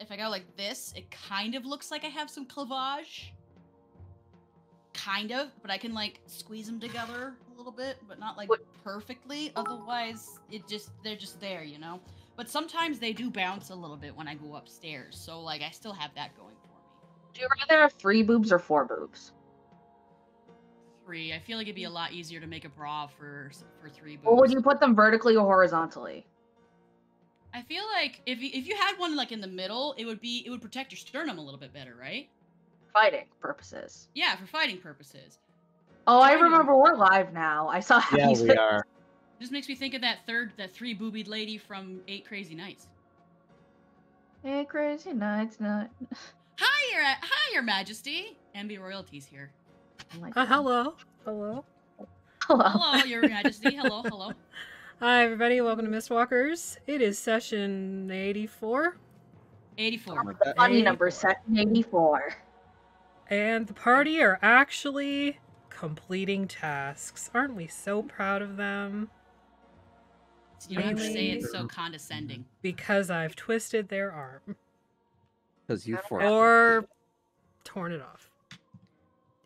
if I go like this, it kind of looks like I have some cleavage. Kind of, but I can like squeeze them together a little bit, but not like perfectly. Otherwise, they're just there, you know? But sometimes they do bounce a little bit when I go upstairs. So like I still have that going for me. Do you rather have 3 boobs or 4 boobs? 3. I feel like it'd be a lot easier to make a bra for 3 boobs. Or would you put them vertically or horizontally? I feel like if you had one like in the middle, it would protect your sternum a little bit better, right? Fighting purposes. Yeah, for fighting purposes. Oh, I remember we're live now. I saw. Yeah, we are. Just makes me think of that 3-boobied lady from 8 Crazy Nights. 8 Crazy Nights, not. Hi, Your Majesty. MB Royalties here. Hello. Hello, Your Majesty. Hello. Hi, everybody. Welcome to Mistwalkers. It is session 84. 84. Funny number, session 84. And the party are actually completing tasks. Aren't we so proud of them? You don't have to say it so condescending. Because I've twisted their arm. Because you forced or torn it off.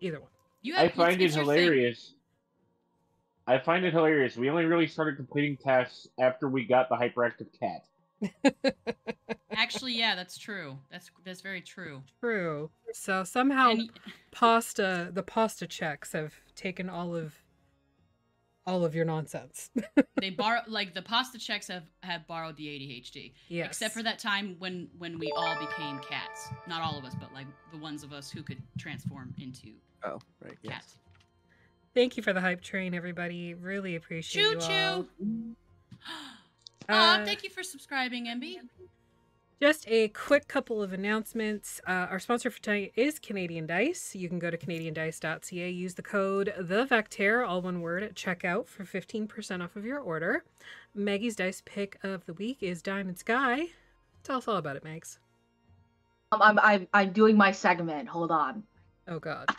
Either one. I find it hilarious. I find it hilarious. We only really started completing tasks after we got the hyperactive cat. Actually, yeah, that's true. That's very true. True. So somehow the pasta checks have taken all of your nonsense. They the pasta checks have borrowed the ADHD. Yes. Except for that time when we all became cats. Not all of us, but like the ones of us who could transform into cats. Yes. Thank you for the hype train, everybody. Really appreciate you all. Thank you for subscribing, MB. Just a quick couple of announcements. Our sponsor for tonight is Canadian Dice. You can go to canadiandice.ca, use the code THEVECTER, all one word, at checkout for 15% off of your order. Maggie's dice pick of the week is Diamond Sky. Tell us all about it, Megs. I'm doing my segment. Hold on. Oh God.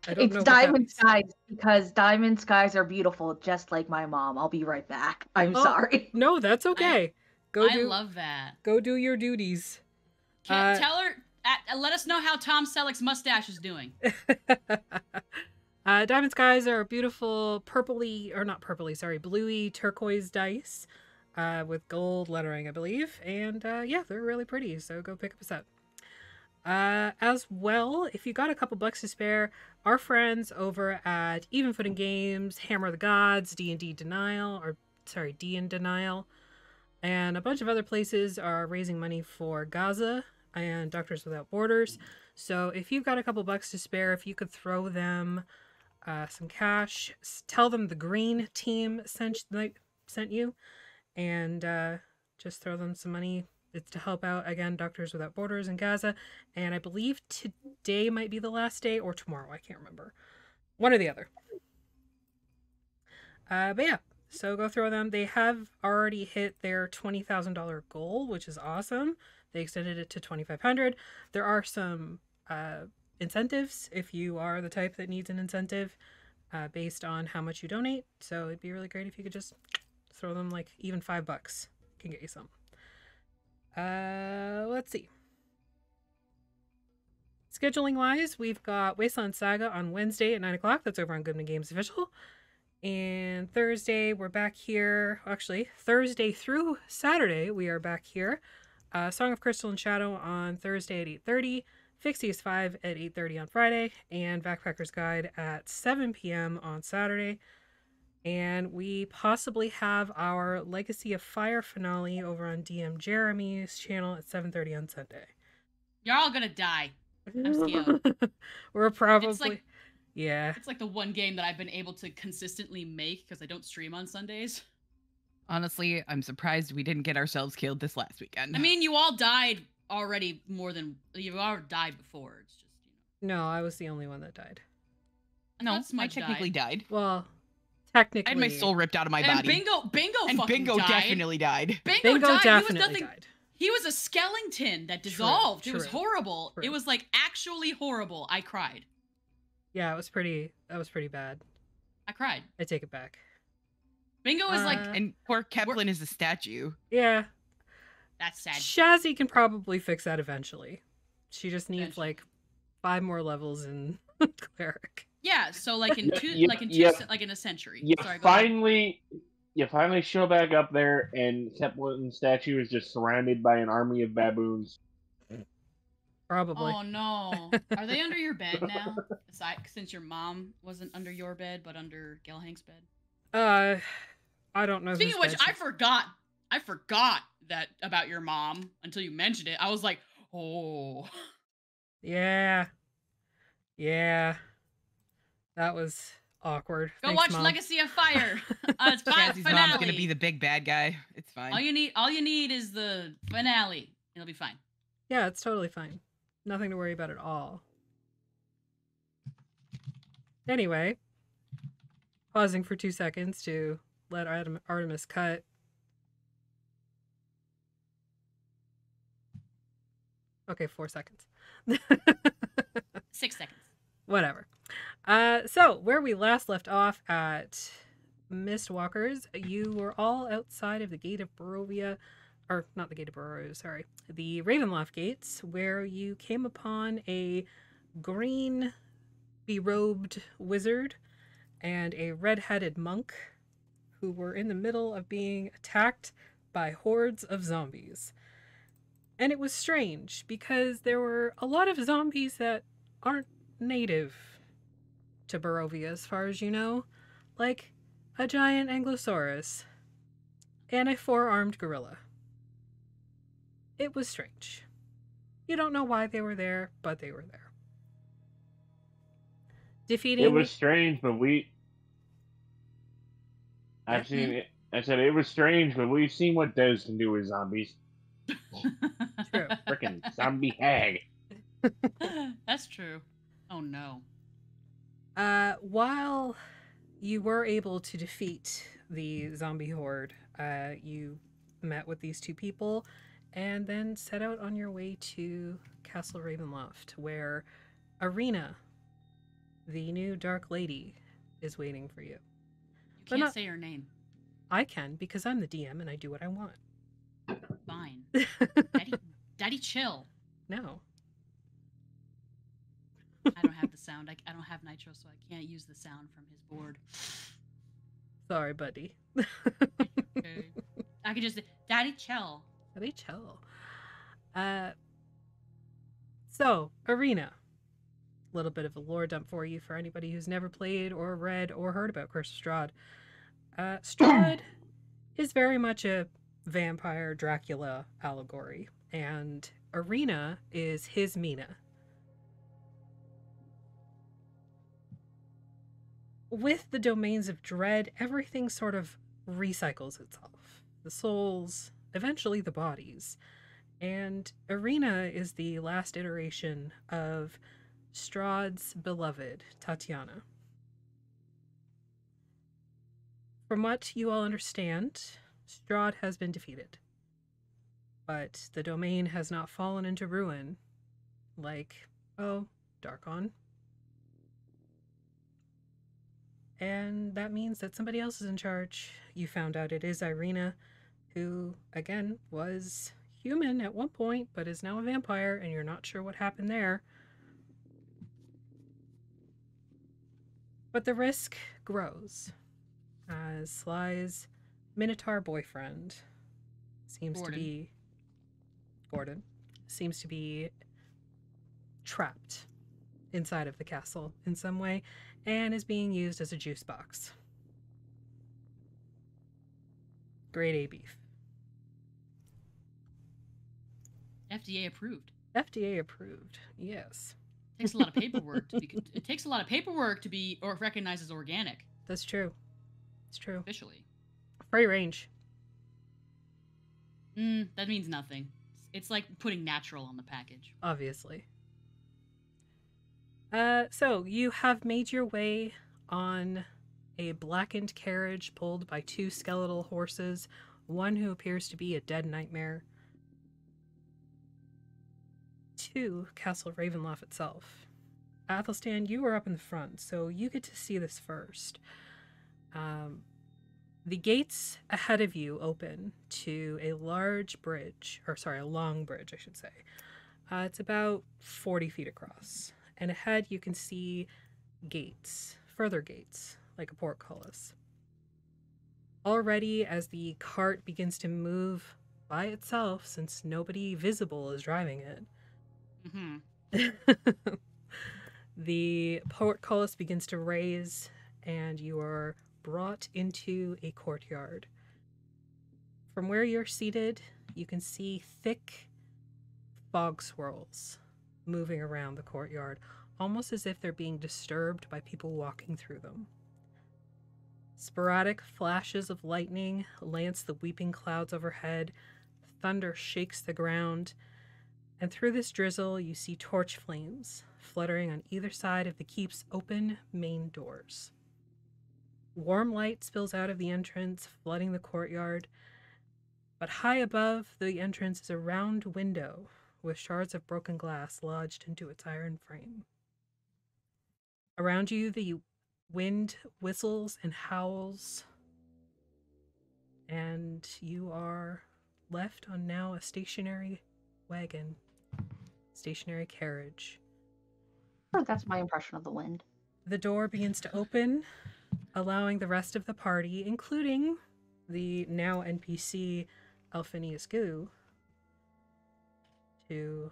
It's Diamond Skies because Diamond Skies are beautiful, just like my mom. I'll be right back. I'm sorry. No, that's okay. I love that. Go do your duties. Tell her. Let us know how Tom Selleck's mustache is doing. Diamond Skies are beautiful bluey turquoise dice with gold lettering, I believe. And yeah, they're really pretty. So go pick up a set. As well, if you got a couple bucks to spare, our friends over at Even Footing Games, Hammer of the Gods, D&D Denial, and a bunch of other places are raising money for Gaza and Doctors Without Borders. So if you've got a couple bucks to spare, if you could throw them some cash, tell them the green team sent you, and just throw them some money. It's to help out, again, Doctors Without Borders in Gaza. And I believe today might be the last day, or tomorrow. I can't remember. One or the other. But yeah, so go throw them. They have already hit their $20,000 goal, which is awesome. They extended it to $2,500. There are some incentives if you are the type that needs an incentive based on how much you donate. So it'd be really great if you could just throw them like even $5 can get you some. Let's see. Scheduling wise, we've got Wasteland Saga on Wednesday at 9 o'clock. That's over on Goodman Games Official. And Thursday, we're back here. Actually, Thursday through Saturday, we are back here. Song of Crystal and Shadow on Thursday at 8:30. Fixies 5 at 8:30 on Friday. And Backpacker's Guide at 7 p.m. on Saturday. And we possibly have our Legacy of Fire finale over on DM Jeremy's channel at 7:30 on Sunday. You're all gonna die. I'm scared. We're probably... It's like the one game that I've been able to consistently make because I don't stream on Sundays. Honestly, I'm surprised we didn't get ourselves killed this last weekend. I mean, you all died already you've all died before. It's just, No, I was the only one that died. No, I technically died. Well, technically. I had my soul ripped out of my body. Bingo definitely died. Bingo definitely died. He was a skeleton that dissolved. True. It was horrible. True. It was like actually horrible. I cried. Yeah, that was pretty bad. I cried. I take it back. Bingo is like... And poor Kepler is a statue. Yeah. That's sad. Shazzy can probably fix that eventually. She just needs Eventually. like 5 more levels in cleric. Yeah, so like in like in a century. You Sorry, go ahead. finally show back up there, and Keplin's statue is just surrounded by an army of baboons. Probably. Oh no. Are they under your bed now? Since your mom wasn't under your bed, but under Gelhank's bed? I don't know. Speaking of which, whose I bed forgot that about your mom until you mentioned it. I was like, oh. Yeah. Yeah. That was awkward. Go Thanks, watch Mom. Legacy of Fire. It's Shazzy's finale. mom's gonna be the big bad guy. It's fine. All you need is the finale. It'll be fine. Yeah, it's totally fine. Nothing to worry about at all. Anyway, pausing for 2 seconds to let Artemis cut. Okay, 4 seconds. 6 seconds. Whatever. So where we last left off at Mistwalkers, you were all outside of the gate of Barovia, or not the gate of Barovia, sorry, the Ravenloft gates, where you came upon a green berobed wizard and a red-headed monk who were in the middle of being attacked by hordes of zombies. And it was strange because there were a lot of zombies that aren't native to Barovia, as far as you know, like a giant Ankylosaurus and a 4-armed gorilla. It was strange. You don't know why they were there, but they were there. Defeating... It was strange, but I've seen it. I said it was strange, but we've seen what Des can do with zombies. True. Frickin' zombie hag. That's true. Oh no. While you were able to defeat the zombie horde, you met with these 2 people and then set out on your way to Castle Ravenloft, where Ireena, the new Dark Lady, is waiting for you. You can't say her name. I can, because I'm the DM and I do what I want. Fine. Daddy, chill. No. I don't have the sound. I don't have Nitro, so I can't use the sound from his board. Sorry, buddy. Okay. I could just say, Daddy, chill. Daddy, chill. So, Ireena. A little bit of a lore dump for you for anybody who's never played or read or heard about Curse of Strahd. Strahd is very much a vampire Dracula allegory, and Ireena is his Mina. With the domains of dread, everything sort of recycles itself. The souls, eventually the bodies. And Ireena is the last iteration of Strahd's beloved, Tatiana. From what you all understand, Strahd has been defeated. But the domain has not fallen into ruin like, Darkon. And that means that somebody else is in charge. You found out it is Ireena, who, again, was human at one point, but is now a vampire, and you're not sure what happened there. But the risk grows as Sly's Minotaur boyfriend Gordon seems to be trapped inside of the castle in some way and is being used as a juice box. Grade A beef. FDA approved. FDA approved, yes. Takes a lot of paperwork to be. It takes a lot of paperwork to be or recognized as organic. That's true. It's true. Officially. Free range. That means nothing. It's like putting natural on the package. Obviously. So you have made your way on a blackened carriage pulled by 2 skeletal horses, one who appears to be a dead nightmare, to Castle Ravenloft itself. Athelstan, you were up in the front, so you get to see this first. The gates ahead of you open to a large bridge, a long bridge, I should say. It's about 40 feet across. And ahead you can see gates, further gates, like a portcullis. Already, as the cart begins to move by itself, since nobody visible is driving it, the portcullis begins to raise, and you are brought into a courtyard. From where you're seated, you can see thick fog swirls moving around the courtyard, almost as if they're being disturbed by people walking through them. Sporadic flashes of lightning lance the weeping clouds overhead, thunder shakes the ground, and through this drizzle you see torch flames fluttering on either side of the keep's open main doors. Warm light spills out of the entrance, flooding the courtyard, but high above the entrance is a round window with shards of broken glass lodged into its iron frame. Around you, the wind whistles and howls, and you are left on now a stationary wagon, stationary carriage. That's my impression of the wind. The door begins to open, allowing the rest of the party, including the now NPC Alphinius Goo, to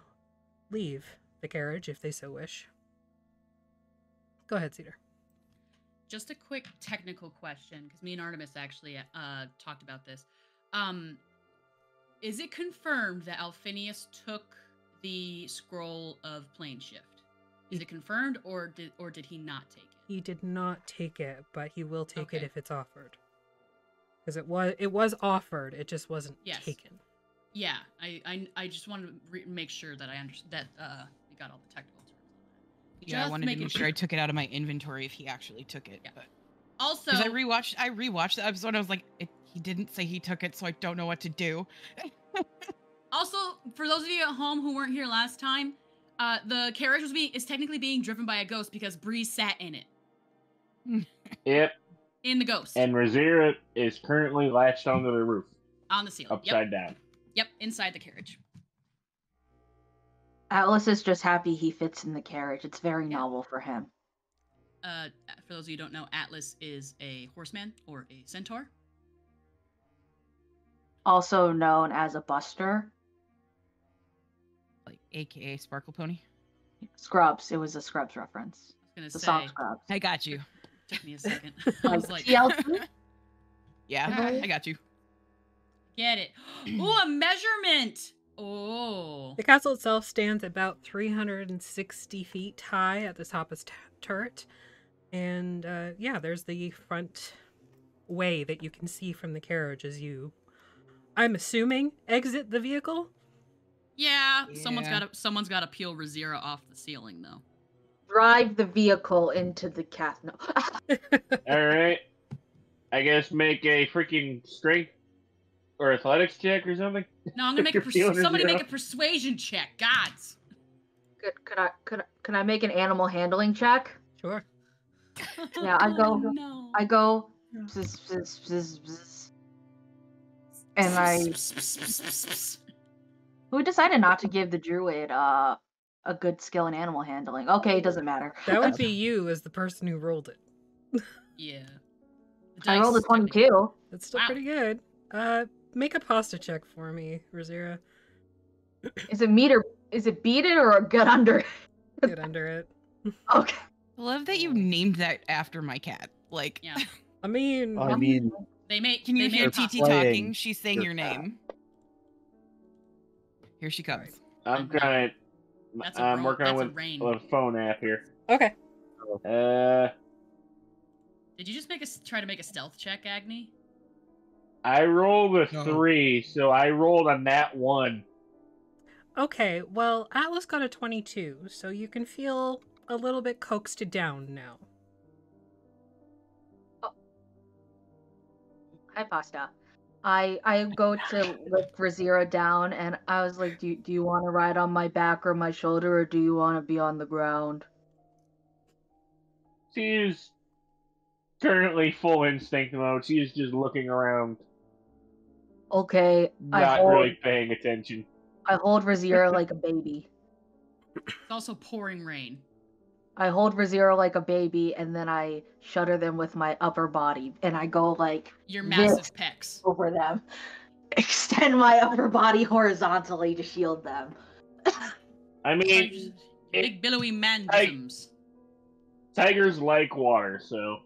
leave the carriage if they so wish. Go ahead, Cedar. Just a quick technical question, because me and Artemis actually talked about this. Is it confirmed that Alphinius took the scroll of plane shift? Is it confirmed, or did he not take it? He did not take it, but he will take it Okay. if it's offered. Because it was offered, it just wasn't taken. Yeah, I just wanted to make sure that I understood that you got all the technical terms on that. Yeah, I wanted to make sure I took it out of my inventory if he actually took it. Yeah. But Also, because I rewatched the episode, I was like, he didn't say he took it, so I don't know what to do. Also, for those of you at home who weren't here last time, the carriage is technically being driven by a ghost because Bree sat in it. Yep. In the ghost. And Razira is currently latched onto the roof. On the ceiling. Upside down. Yep, inside the carriage. Atlas is just happy he fits in the carriage. It's very novel for him. For those of you who don't know, Atlas is a horseman or a centaur. Also known as a buster. Like, AKA Sparkle Pony. Scrubs. It was a Scrubs reference. I was The gonna song say, Scrubs. I got you. took me a second. I was like, TLC? Yeah, I got you. get it. Ooh, a measurement. Oh. The castle itself stands about 360 feet high at the top of its turret. And there's the front way that you can see from the carriage as you, I'm assuming, exit the vehicle. Yeah, someone's got to peel Razira off the ceiling though. Drive the vehicle into the castle. No. Alright. I guess make a freaking strength or athletics check or something. No, I'm gonna make You're feeling somebody Razira? make a persuasion check. Gods. Could I make an animal handling check? Sure. Yeah, I go. No. I go. Bzz, bzz, bzz, bzz. And who decided not to give the druid a good skill in animal handling? Okay, it doesn't matter. That would be you as the person who rolled it. Yeah. I rolled a 22. That's still Wow. pretty good. Make a pasta check for me, Razira. Is it beat it or get under it? Get under it. Okay. I love that you named that after my cat. Like, Yeah. I mean, I mean, They make. can you they hear make TT pop- playing talking? She's saying your your name. Here she comes. I'm trying. That's a I'm roll- working on that's a with rain. a phone app here. okay. Did you just try to make a stealth check, Agni? I rolled a No. 3, so I rolled a nat 1. Okay, well, Atlas got a 22, so you can feel a little bit coaxed down now. Hi, Pasta. I go to lift Razira down, and I was like, do you want to ride on my back or my shoulder, or do you want to be on the ground? She's currently full instinct mode. She is just looking around, Okay, not really paying attention. I hold Razira like a baby. It's also pouring rain. I hold Razira like a baby, and then I shudder them with my upper body, and I go like Your this massive pecs. over them. Extend my upper body horizontally to shield them. I mean, Just big billowy I- mangisms. tigers like water, so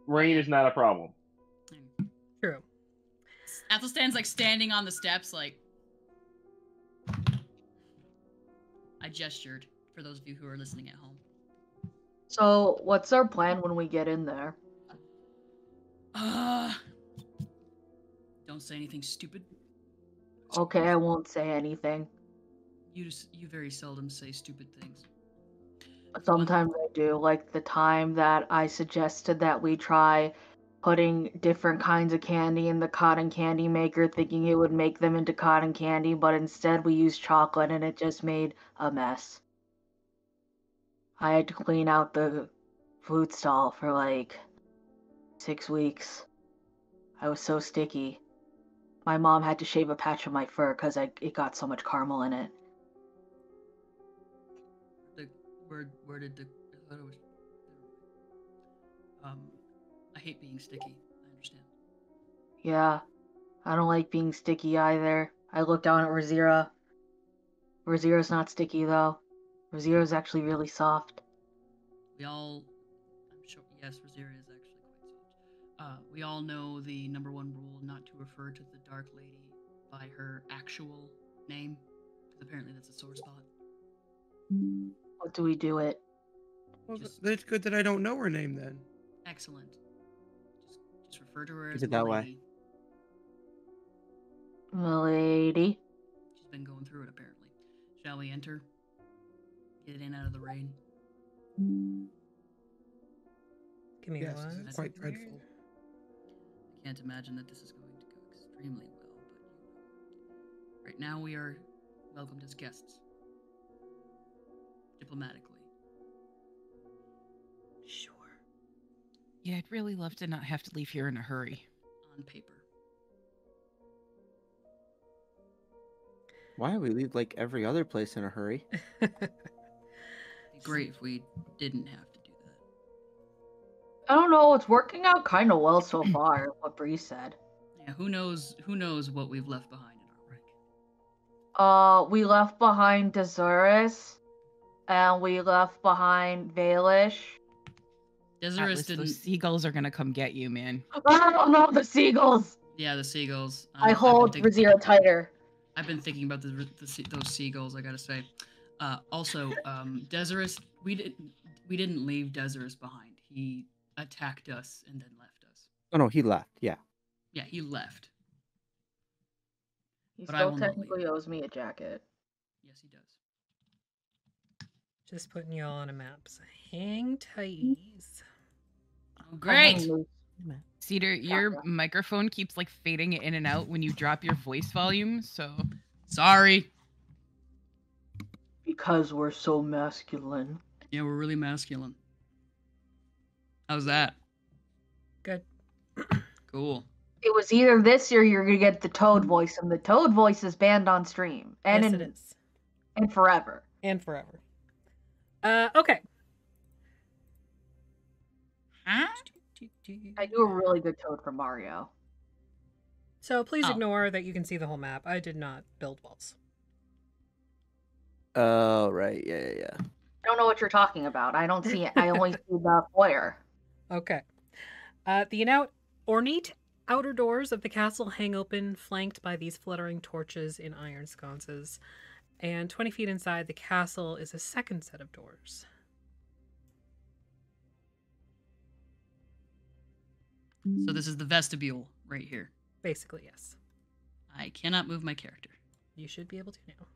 rain is not a problem. True. Athelstan's like standing on the steps, like. I gestured for those of you who are listening at home. So, what's our plan when we get in there? Don't say anything stupid. Okay, I won't say anything. You very seldom say stupid things. Sometimes I do, like the time that I suggested that we try putting different kinds of candy in the cotton candy maker, thinking it would make them into cotton candy, but instead we used chocolate and it just made a mess. I had to clean out the food stall for like 6 weeks. I was so sticky. My mom had to shave a patch of my fur because it got so much caramel in it. Where did the I thought it was I hate being sticky. I understand. Yeah, I don't like being sticky either. I look down at Razira. Razira's not sticky though. Razira's actually really soft. I'm sure, yes, Rosira is actually quite soft. We all know the number one rule not to refer to the Dark Lady by her actual name, because apparently that's a sore spot. What do we do it? Well, Just- that's good that I don't know her name then. Excellent. Just refer to her Keep as it that way. Lady. Milady. She's been going through it apparently. Shall we enter? Get in out of the rain. Give me Yes, one. this is That's quite weird. dreadful. I can't imagine that this is going to go extremely well, but right now we are welcomed as guests. Diplomatically. Sure. Yeah, I'd really love to not have to leave here in a hurry. On paper. Why we leave like every other place in a hurry? It'd be great if we didn't have to do that. I don't know, it's working out kind of well so far, what Bree said. Yeah, who knows what we've left behind in our rank. We left behind Dezuris, and we left behind Valish. Desirous Atlas, didn't. those seagulls are gonna come get you, man. I don't know the seagulls! Yeah, the seagulls. I hold Razira tighter. I've been thinking about those seagulls. I gotta say. Also, Desirous, we didn't leave Desirous behind. He attacked us and then left us. Oh no, he left. Yeah. Yeah, he left. He But I still will not technically leave. owes me a jacket. Yes, he does. Just putting y'all on a map. So hang tight. Oh, great. Cedar, your microphone keeps like fading in and out when you drop your voice volume, so Sorry. Because we're so masculine. Yeah, we're really masculine. How's that? Good. Cool. It was either this or you're gonna get the Toad voice, and the Toad voice is banned on stream. And Yes, in, it is. and forever. And forever. Okay. Huh? I do a really good Toad from Mario. So please Oh. ignore that you can see the whole map. I did not build walls. Oh right. Yeah. I don't know what you're talking about. I don't see it. I only see the foyer. Okay. The ornate outer doors of the castle hang open, flanked by these fluttering torches in iron sconces. And 20 feet inside the castle is a second set of doors. So this is the vestibule right here. Basically, yes. I cannot move my character. You should be able to now.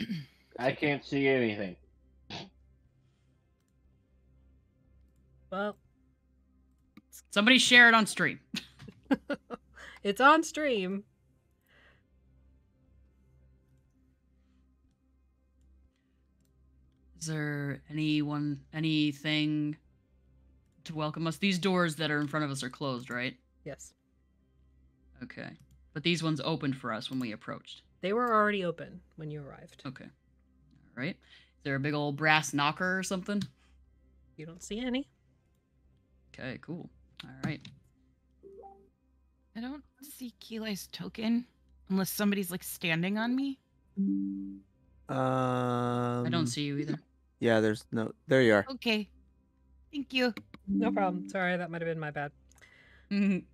Okay. I can't see anything. Well, Somebody share it on stream. it's on stream. Is there anything to welcome us? These doors that are in front of us are closed, right? Yes. Okay. But these ones opened for us when we approached. They were already open when you arrived. Okay. All right. Is there a big old brass knocker or something? You don't see any. Okay, cool. All right. I don't see Keelai's token unless somebody's like standing on me. I don't see you either. Yeah, there's no. There you are. Okay. Thank you. No problem. Sorry, that might have been my bad. Mhm.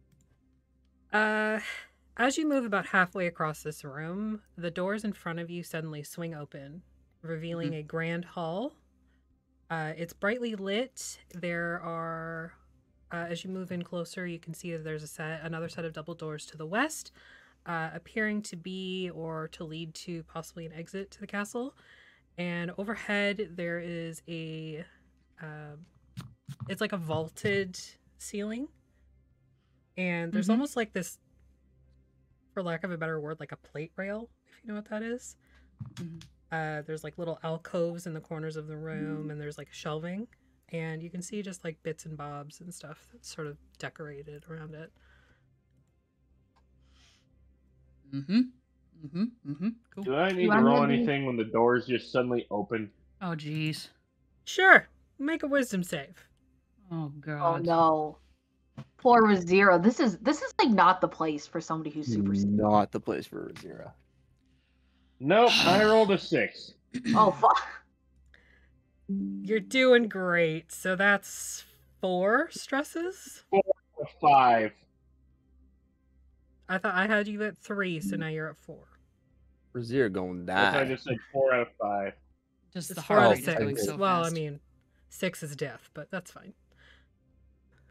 As you move about halfway across this room, the doors in front of you suddenly swing open, revealing a grand hall. It's brightly lit. There are, as you move in closer, you can see that there's another set of double doors to the west, appearing to be or to lead to possibly an exit to the castle. And overhead, there is a, it's like a vaulted ceiling. And there's almost like this, for lack of a better word, like a plate rail, if you know what that is. There's like little alcoves in the corners of the room, and there's like shelving, and you can see just like bits and bobs and stuff that's sort of decorated around it. Cool. Do I need to roll anything when the doors just suddenly open? Oh, jeez. Sure, make a wisdom save. Oh, Oh God. no. Poor Razira. This is like not the place for somebody who's super sick. Not the place for Razira. Nope, I rolled a 6. Oh fuck. You're doing great. So that's 4 stresses. 5. I thought I had you at 3, so now you're at 4. Razira going to That's why I die. just said 4 out of 5. Just It's the 4 heart out rate of is going 6. so Well, fast. I mean, 6 is death, but that's fine.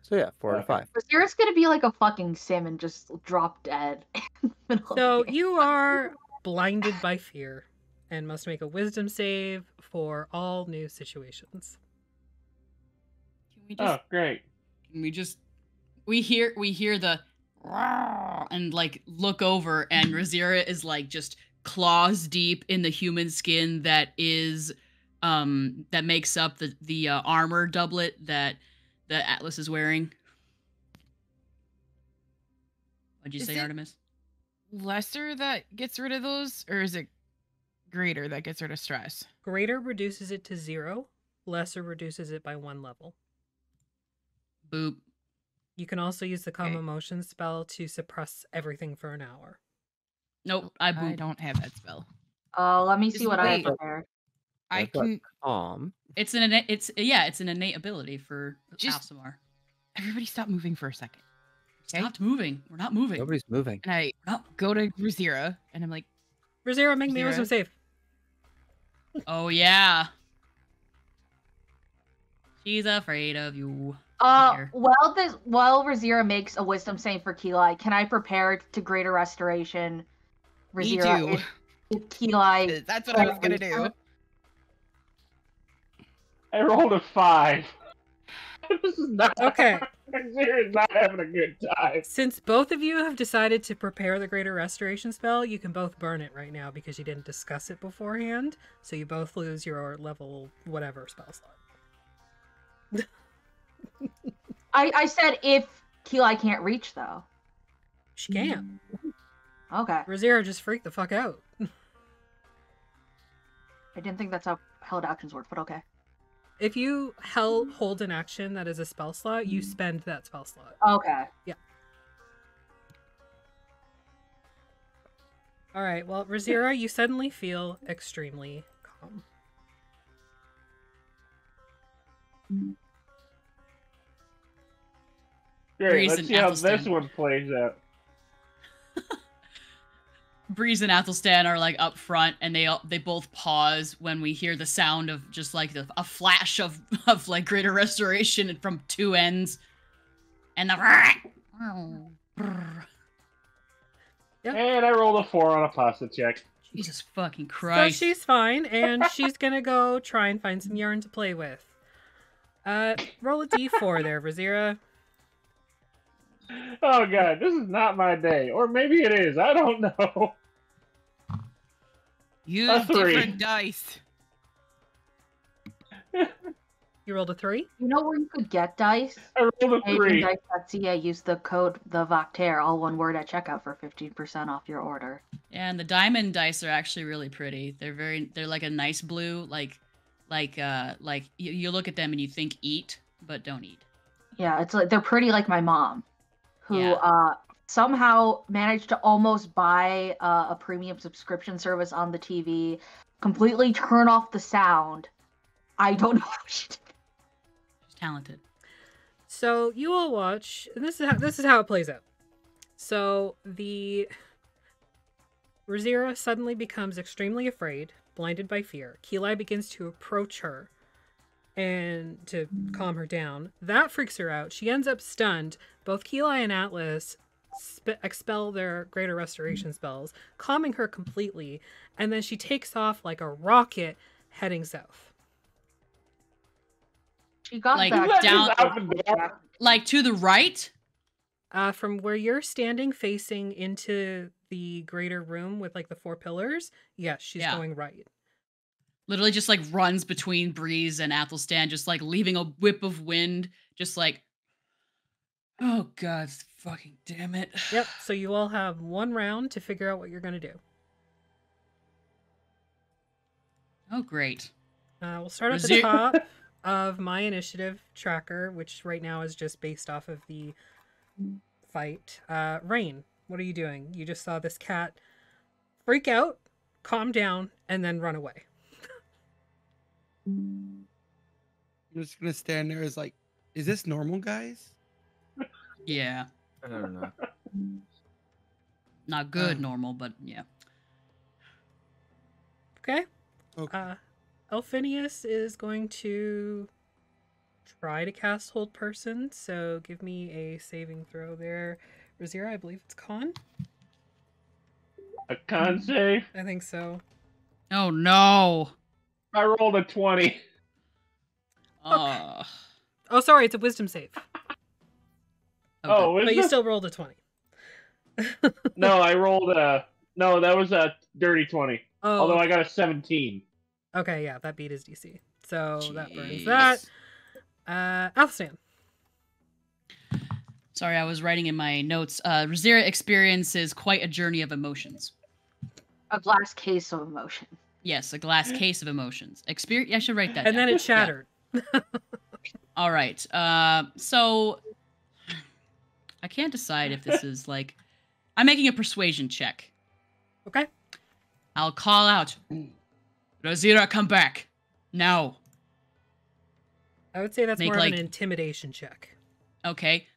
So yeah, 4 out of 5. Razira's gonna be like a fucking sim and just drop dead. in the middle of So the game. you are blinded by fear and must make a wisdom save for all new situations. Can we just... Oh, great. Can we just... We hear the... And, like, look over, and Razira is, like, just claws deep in the human skin that is... that makes up the armor doublet that Atlas is wearing. What'd you Is say, it- Artemis? Lesser that gets rid of those, or is it greater that gets rid of stress? Greater reduces it to 0. Lesser reduces it by 1 level. Boop. You can also use the Calm Okay. Emotion spell to suppress everything for an hour. Nope, I I boop. don't have that spell. Let me see Just what I have wait. prepared. I I've got can. It's an innate, it's an innate ability for Just- Alsamar. Everybody stop moving for a second. Okay. Stopped moving. We're not moving. Nobody's moving. And I No. go to Razira, and I'm like, Razira, make me a wisdom Razira? save. Oh yeah. She's afraid of you. Here. While Razira makes a wisdom save for Keelai, can I prepare to greater restoration? me Razira, too. if Keelai. That's what I was gonna do. I rolled a 5. This is not... Okay. Razira's not having a good time. Since both of you have decided to prepare the Greater Restoration spell, you can both burn it right now because you didn't discuss it beforehand. So you both lose your level whatever spell slot. I said if Keelai can't reach though. She can't. Okay. Razira just freaked the fuck out. I didn't think that's how held actions work, but okay. If you hold an action that is a spell slot, you spend that spell slot. Okay. All right. Well, Razira, you suddenly feel extremely calm. Great, Breeze let's and see how Athelstan. this one plays out. Breeze and Athelstan are like up front, and they both pause when we hear the sound of just like a flash of like greater restoration from two ends, and the. Yep. And I rolled a 4 on a pasta check. Jesus fucking Christ! So she's fine, and she's gonna go try and find some yarn to play with. Roll a d4 there, Razira. Oh god, this is not my day. Or maybe it is, I don't know. Use A 3. different dice. You rolled a 3? You know where you could get dice? I rolled a 3. Dice.ca. Use the code the Voctaire, all one word at checkout for 15% off your order. And the diamond dice are actually really pretty. They're like a nice blue, like you look at them and you think eat, but don't eat. Yeah, it's like they're pretty like my mom, who Yeah. somehow managed to almost buy a premium subscription service on the TV, completely turn off the sound. I don't know how she did. She's talented. So you all watch, and this is how it plays out. So the Razira suddenly becomes extremely afraid, blinded by fear. Keeli begins to approach her and to calm her down. That freaks her out. She ends up stunned. Both Keeli and Atlas expel their greater restoration spells, calming her completely, and then she takes off like a rocket heading south. She got Like, that down, like to the right? From where you're standing facing into the greater room with like the 4 pillars, yes, she's going right. Literally just like runs between Breeze and Athelstan, just like leaving a whip of wind, just like, oh god, fucking damn it. Yep, so you all have 1 round to figure out what you're going to do. Oh, great. We'll start at the top of my initiative tracker, which right now is just based off of the fight. Rain, what are you doing? You just saw this cat freak out, calm down, and then run away. I'm just gonna stand there as like, is this normal, guys? Yeah. I don't know. Not good, normal, but yeah. Okay. Okay. Elphinius is going to try to cast Hold Person, so give me a saving throw there. Razira, I believe it's con? A con save? I think so. Oh no. I rolled a 20. Oh, sorry, it's a wisdom save. Okay. Oh, But you still rolled a 20. No, I rolled a... No, that was a dirty 20. Oh, Although I got a 17. okay, yeah, that beat his DC. So that burns Jeez. that. Athelstan. Sorry, I was writing in my notes. Razira experiences quite a journey of emotions. A glass case of emotion. Yes, a glass case of emotions. I should write that And down. then it shattered. All right. So I can't decide if this is like... I'm making a persuasion check. Okay. I'll call out, Razira, come back. Now. I would say that's Make, more of like- an intimidation check. Okay.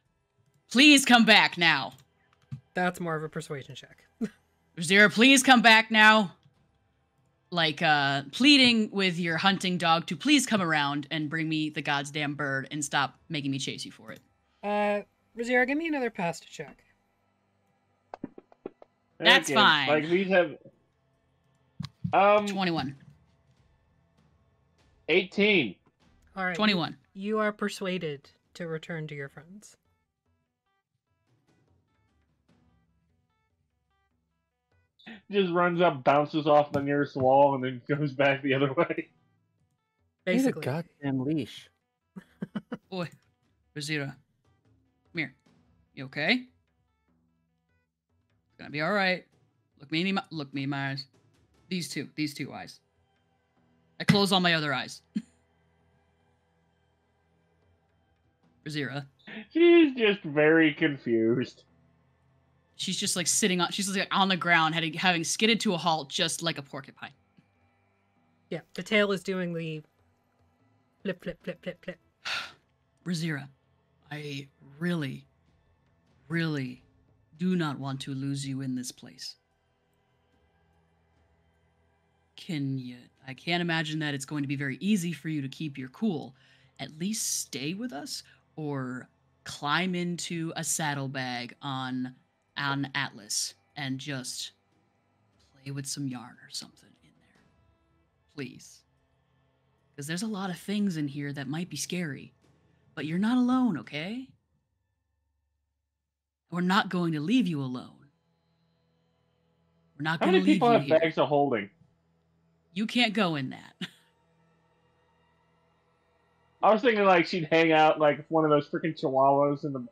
Please come back now. That's more of a persuasion check. Razira, please come back now. Like, pleading with your hunting dog to please come around and bring me the goddamn bird and stop making me chase you for it. Razira, give me another past check. That's fine. Like, these have... 21. 18. All right. 21. You are persuaded to return to your friends. Just runs up, bounces off the nearest wall, and then goes back the other way. Basically. Need a goddamn leash. Boy, Razira, come here. You okay? It's gonna be all right. Look me in my eyes. These two eyes. I close all my other eyes. Razira. She's just very confused. She's just like she's like on the ground, having skidded to a halt, just like a porcupine. Yeah, the tail is doing the flip, flip, flip, flip, flip. Razira, I really, really do not want to lose you in this place. I can't imagine that it's going to be very easy for you to keep your cool. At least stay with us, or climb into a saddlebag on Atlas and just play with some yarn or something in there. Please. Because there's a lot of things in here that might be scary. But you're not alone, okay? We're not going to leave you alone. We're not How going to many leave people you have here. bags of holding? You can't go in that. I was thinking like she'd hang out like one of those freaking chihuahuas in the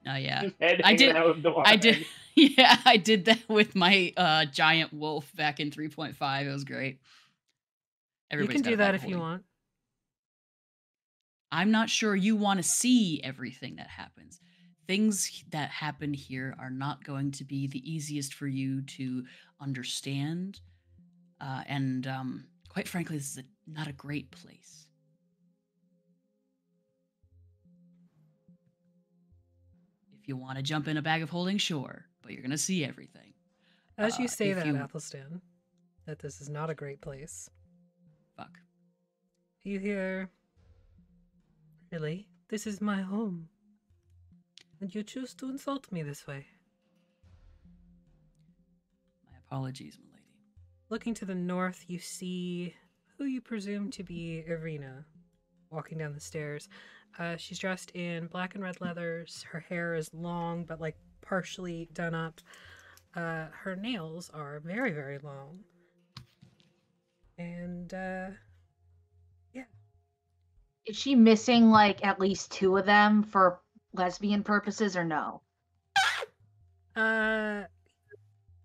Oh yeah, just head I hanging did. out with the I did. Yeah, I did that with my giant wolf back in 3.5. It was great. You can got do a that bag if of you holding. want. I'm not sure you want to see everything that happens. Things that happen here are not going to be the easiest for you to understand. And quite frankly, this is not a great place. If you want to jump in a bag of holding, sure, but you're going to see everything. As you say if that, you- Athelstan, that this is not a great place. Fuck. You hear? Really? This is my home. And you choose to insult me this way. My apologies, milady. Looking to the north, you see who you presume to be Ireena walking down the stairs. She's dressed in black and red leathers. Her hair is long, but like partially done up. Her nails are very, very long. And, yeah. Is she missing like at least 2 of them for lesbian purposes or no?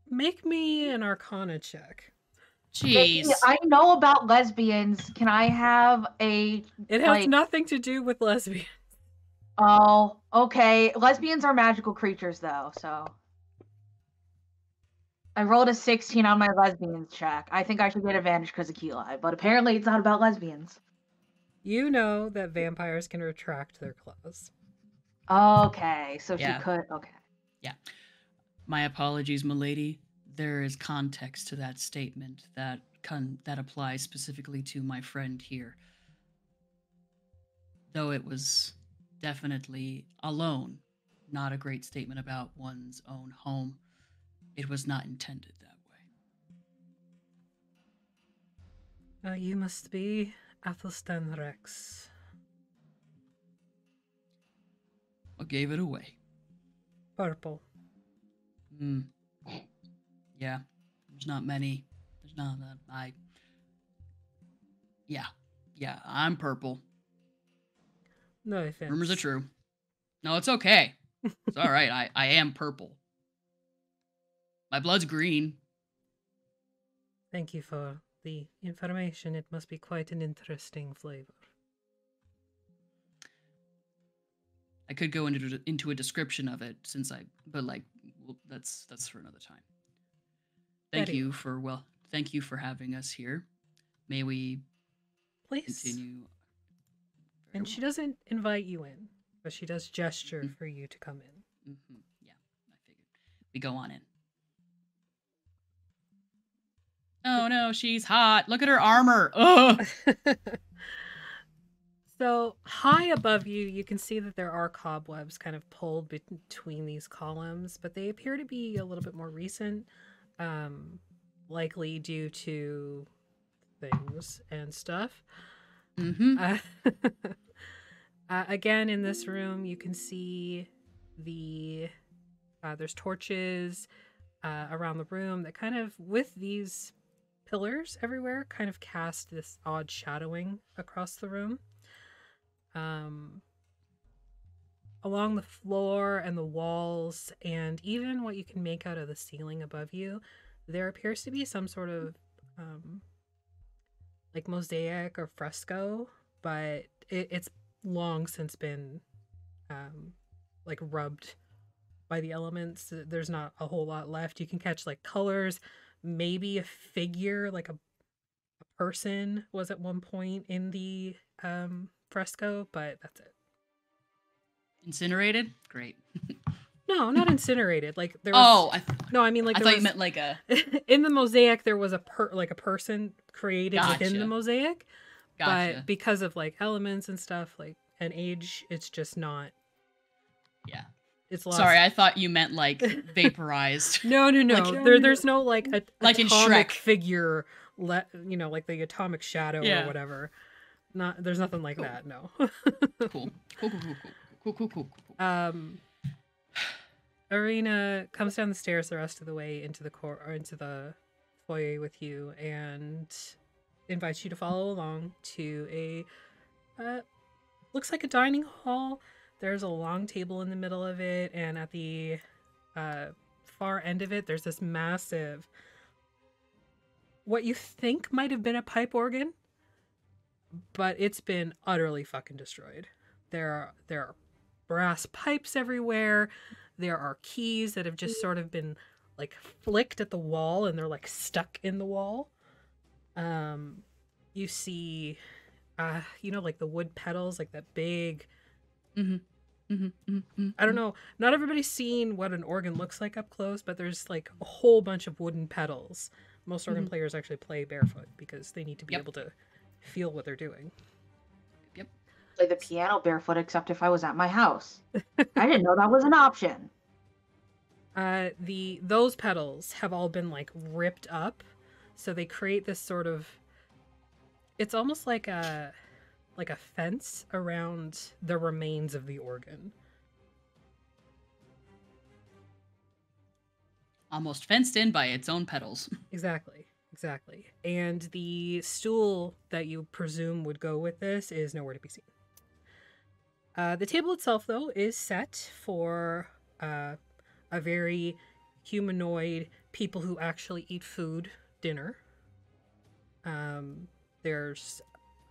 Make me an Arcana check. Jeez. I know about lesbians. Can I have a It has nothing to do with lesbians. Oh, okay. Lesbians are magical creatures though, so I rolled a 16 on my lesbians check. I think I should get advantage because of Keli, but apparently it's not about lesbians. You know that vampires can retract their claws. Okay, so Yeah. she could. Okay. Yeah. My apologies, milady. There is context to that statement that applies specifically to my friend here. Though it was definitely alone, not a great statement about one's own home. It was not intended that way. You must be Athelstan Rex. What gave it away? Purple. Yeah. There's not many. There's not that. Yeah, I'm purple. No offense. Rumors are true. No, it's okay. It's all right. I am purple. My blood's green. Thank you for the information. It must be quite an interesting flavor. I could go into a description of it but that's for another time. Thank Very you for having us here. May we Please. continue? And she doesn't invite you in, but she does gesture for you to come in. Mm-hmm. Yeah, I figured. We go on in. Oh no, she's hot. Look at her armor. Ugh. So high above you, you can see that there are cobwebs kind of pulled between these columns, but they appear to be a little bit more recent, likely due to things and stuff. Mm-hmm. Again, in this room, you can see there's torches around the room that kind of, with these pillars everywhere, kind of cast this odd shadowing across the room. Along the floor and the walls, and even what you can make out of the ceiling above you, there appears to be some sort of like mosaic or fresco, but it's long since been like rubbed by the elements. There's not a whole lot left. You can catch like colors, maybe a figure, like a person was at one point in the fresco, but that's it. Incinerated? Great. No, not incinerated. Like there was. Oh, I mean like I there thought was, you meant like a. in the mosaic there was a person created within the Gotcha. mosaic, Gotcha. but because of like elements and stuff like and age, it's just not. Yeah. It's lost. Sorry, I thought you meant like vaporized. No. Like- There's no like a Like in atomic Shrek. figure. Like the atomic shadow Yeah. or whatever. There's nothing like that. No. Cool. Cool. Ireena comes down the stairs the rest of the way into the foyer with you and invites you to follow along to a looks like a dining hall. There's a long table in the middle of it, and at the far end of it, there's this massive, what you think might have been a pipe organ, but it's been utterly fucking destroyed. There are brass pipes everywhere. There are keys that have just sort of been like flicked at the wall, and they're like stuck in the wall. You see, like the wood pedals, like that big. I don't know. Not everybody's seen what an organ looks like up close, but there's like a whole bunch of wooden pedals. Most organ players actually play barefoot because they need to be able to feel what they're doing. Yep. Play the piano barefoot, except if I was at my house. I didn't know that was an option. Those pedals have all been like ripped up, so they create this sort of. It's almost like a fence around the remains of the organ. Almost fenced in by its own pedals. Exactly. And the stool that you presume would go with this is nowhere to be seen. The table itself, though, is set for a very humanoid, people who actually eat food dinner. There's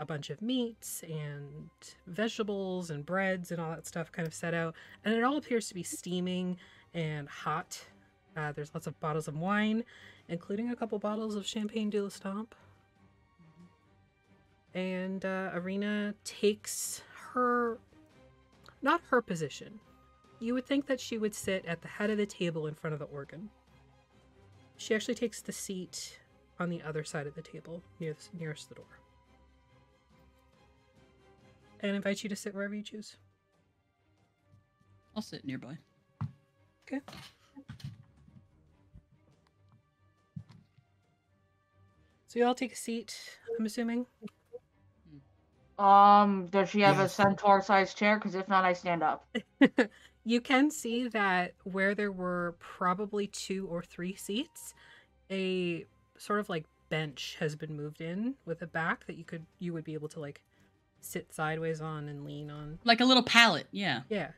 a bunch of meats and vegetables and breads and all that stuff kind of set out, and it all appears to be steaming and hot. There's lots of bottles of wine, including a couple bottles of Champagne de l'Estampe. And Ireena takes not her position. You would think that she would sit at the head of the table in front of the organ. She actually takes the seat on the other side of the table, nearest the door. And invite you to sit wherever you choose. I'll sit nearby. Okay. So you all take a seat, I'm assuming? Does she have a Yes. centaur-sized chair? Because if not, I stand up. You can see that where there were probably 2 or 3 seats, a sort of like bench has been moved in with a back that you would be able to like sit sideways on and lean on. Like a little pallet, yeah. Yeah.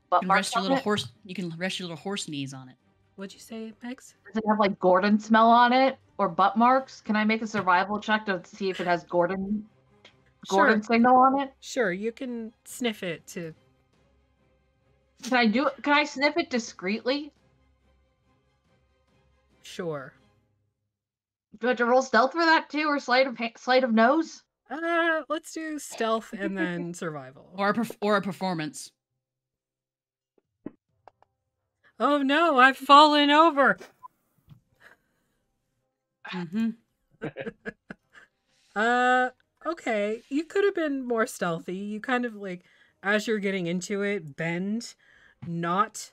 But You can rest your little horse. You can rest your little horse knees on it. What'd you say, Megs? Does it have like Gordon smell on it or butt marks? Can I make a survival check to see if it has Gordon signal on it? Sure, you can sniff it to. Can I sniff it discreetly? Sure. Do I have to roll stealth for that too, or sleight of nose? Let's do stealth and then survival. Or a performance. Oh no, I've fallen over. Okay. You could have been more stealthy. You kind of like, as you're getting into it, bend, not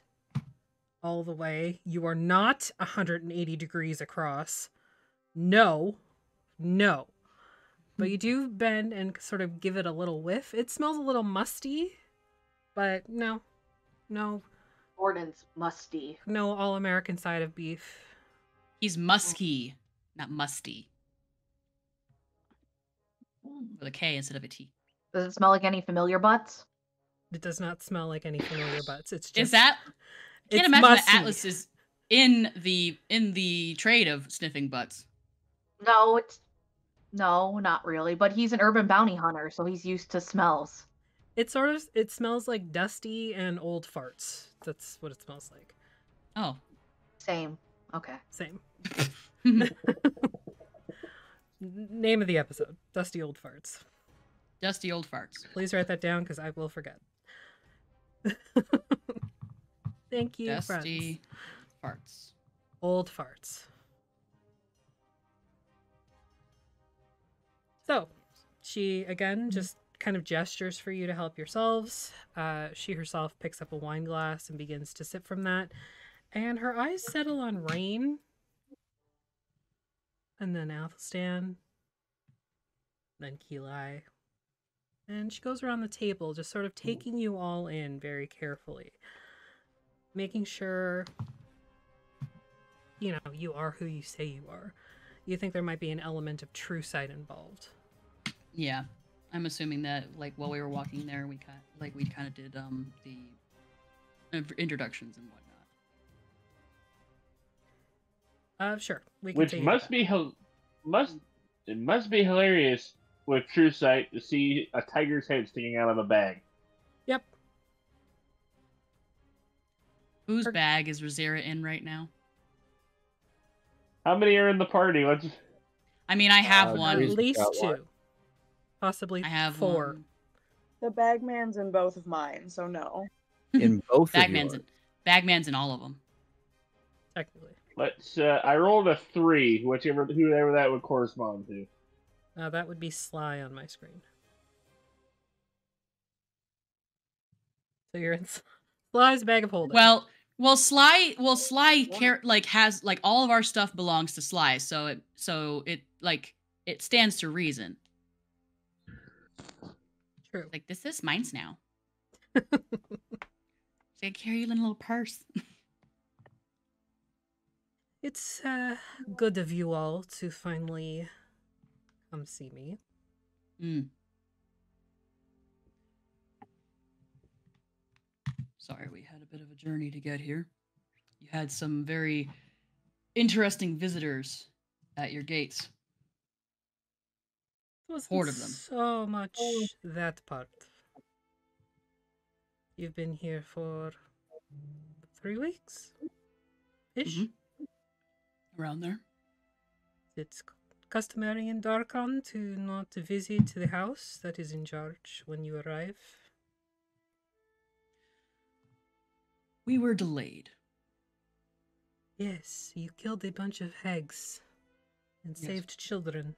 all the way. You are not 180 degrees across. No. But you do bend and sort of give it a little whiff. It smells a little musty, but no. Gordon's musty. No all-American side of beef. He's musky, not musty. With a K instead of a T. Does it smell like any familiar butts? It does not smell like any familiar butts. It's just. Is that? I can't it's imagine musty. that Atlas is in the trade of sniffing butts. No, not really. But he's an urban bounty hunter, so he's used to smells. It smells like dusty and old farts. That's what it smells like. Oh. Same. Okay. Same. Name of the episode: Dusty Old Farts. Dusty old farts. Please write that down because I will forget. Thank you, Dusty friends. farts. Old farts. So, she again just kind of gestures for you to help yourselves. She herself picks up a wine glass and begins to sip from that. And her eyes settle on Rain. And then Athelstan. Then Keelai. And she goes around the table, just sort of taking you all in very carefully. Making sure, you are who you say you are. You think there might be an element of true sight involved. Yeah, I'm assuming that like while we were walking there, we kind of did the introductions and whatnot. Sure. We can Which take must be it must be hilarious with True Sight to see a tiger's head sticking out of a bag. Yep. Whose bag is Rosera in right now? How many are in the party? Let's. I mean, I have At one. At least got 2. one. Possibly I have 4. one. The bagman's in both of mine, so no. In both of Bagman's yours. Bagman's in all of them. Technically. Let's. I rolled a 3, whoever that would correspond to. That would be Sly on my screen. So you're in Sly's bag of holding. Sly has like all of our stuff belongs to Sly, so it stands to reason. True. Like this is mine's now. So I carry you in a little purse. It's good of you all to finally come see me. Sorry, we had a bit of a journey to get here. You had some very interesting visitors at your gates. It wasn't Horde of them. so much that part. You've been here for 3 weeks? Ish? Around there. It's customary in Darkon to not visit the house that is in charge when you arrive. We were delayed. Yes, you killed a bunch of hags and Yes. saved children.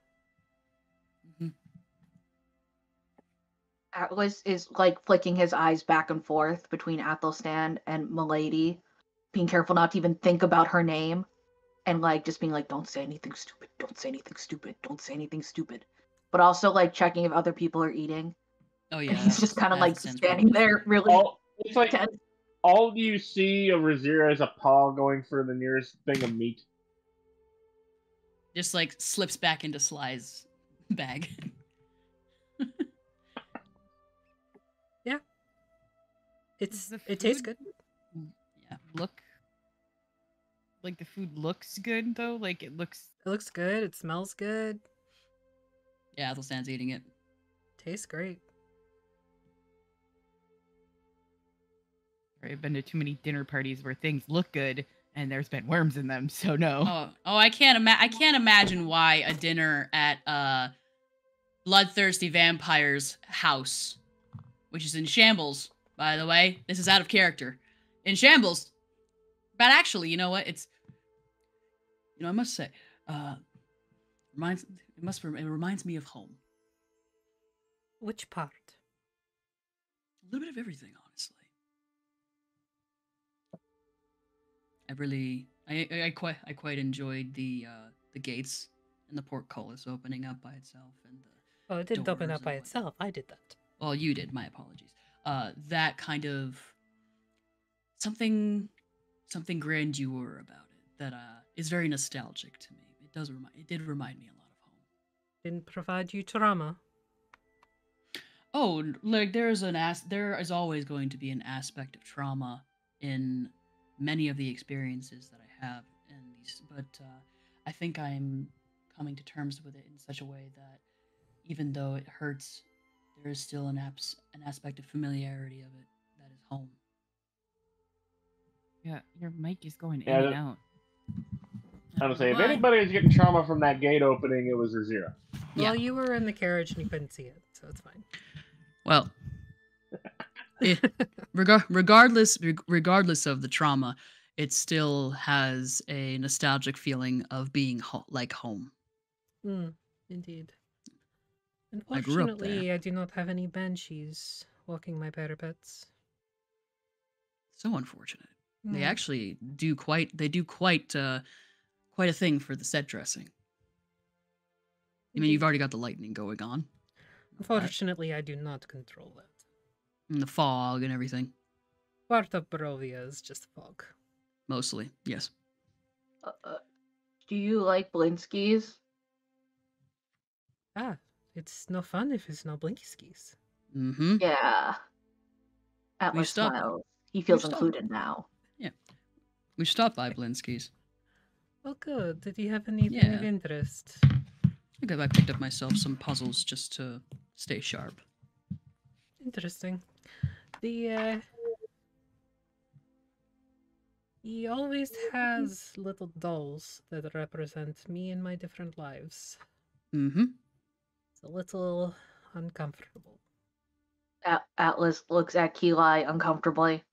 Atlas is like flicking his eyes back and forth between Athelstan and Milady, being careful not to even think about her name, and like just being like, "Don't say anything stupid. Don't say anything stupid. Don't say anything stupid." But also like checking if other people are eating. Oh yeah. And he's just kind of like Athelstan's standing probably- there, really It's like tense. all you see of Rosera is a paw going for the nearest thing of meat. Just like slips back into Sly's bag. It tastes good. Yeah. Look. Like the food looks good though. Like it looks. It looks good. It smells good. Yeah, Athelstan's eating it. Tastes great. I've been to too many dinner parties where things look good and there's been worms in them. So no. I can't imagine why a dinner at bloodthirsty vampire's house, which is in shambles, by the way. This is out of character. In shambles. But actually, you know what? I must say, it reminds me of home. Which part? A little bit of everything, honestly. I quite enjoyed the gates and the portcullis opening up by itself and the Oh, it didn't open doors up by and itself. I did that. Well, you did. My apologies. That kind of something grandeur about it that is very nostalgic to me. It did remind me a lot of home. Didn't provide you trauma. Oh, like there is always going to be an aspect of trauma in many of the experiences that I have in these, but I think I'm coming to terms with it in such a way that even though it hurts, there is still an aspect of familiarity of it that is home. Yeah, your mic is going Yeah, in and out. I would say, if Why? anybody was getting trauma from that gate opening, it was Rosera. Yeah. Well, you were in the carriage and you couldn't see it, so it's fine. Well, regardless of the trauma, it still has a nostalgic feeling of being like home. Indeed. I grew up Unfortunately, I do not have any banshees walking my parapets. So unfortunate. They Mm. actually do quite a thing for the set dressing. I mean, you've already got the lightning going on. Unfortunately, I do not control that. And the fog and everything. Part of Barovia is just fog. Mostly, yes. Do you like Blinskis? Ah, It's no fun if it's no blinky skis. Mm-hmm. Yeah. Atlas stopped- smiles. He feels stopped. included now. We stopped by Blinsky's. Well, good. Did you have anything of Yeah. interest? I think I picked up myself some puzzles just to stay sharp. Interesting. He always has little dolls that represent me in my different lives. Mm-hmm. It's a little uncomfortable. Atlas looks at Keli uncomfortably.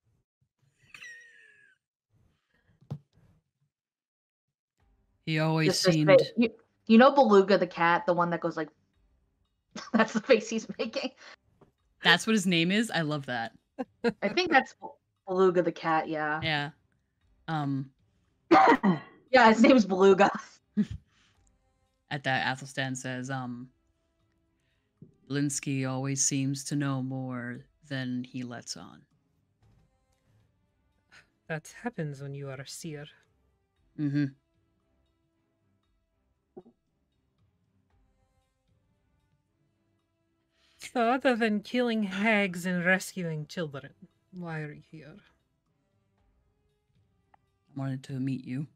He always Just this seemed... face. You know Beluga the cat, the one that goes like... That's the face he's making. That's what his name is? I love that. I think that's Beluga the cat, yeah. Yeah. Yeah, his name's Beluga. At that, Athelstan says, Blinsky always seems to know more than he lets on. That happens when you are a seer. Mm-hmm. So other than killing hags and rescuing children, why are you here? I wanted to meet you.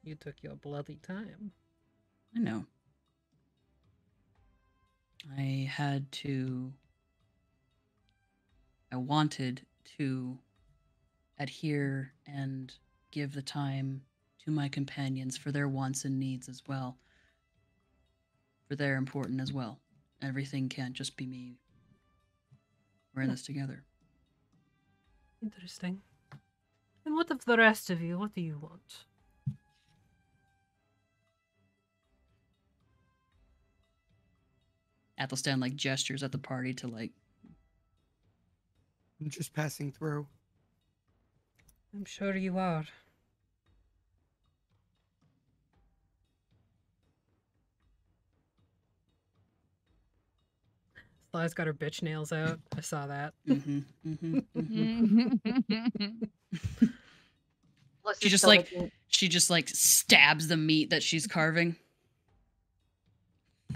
You took your bloody time. I know. I wanted to adhere and give the time to my companions for their wants and needs as well. For they're important as well. Everything can't just be me. We're in this together. Interesting. And what of the rest of you? What do you want? Athelstan gestures at the party to I'm just passing through. I'm sure you are. Sly's got her bitch nails out. I saw that. Mm-hmm. She just stabs the meat that she's carving.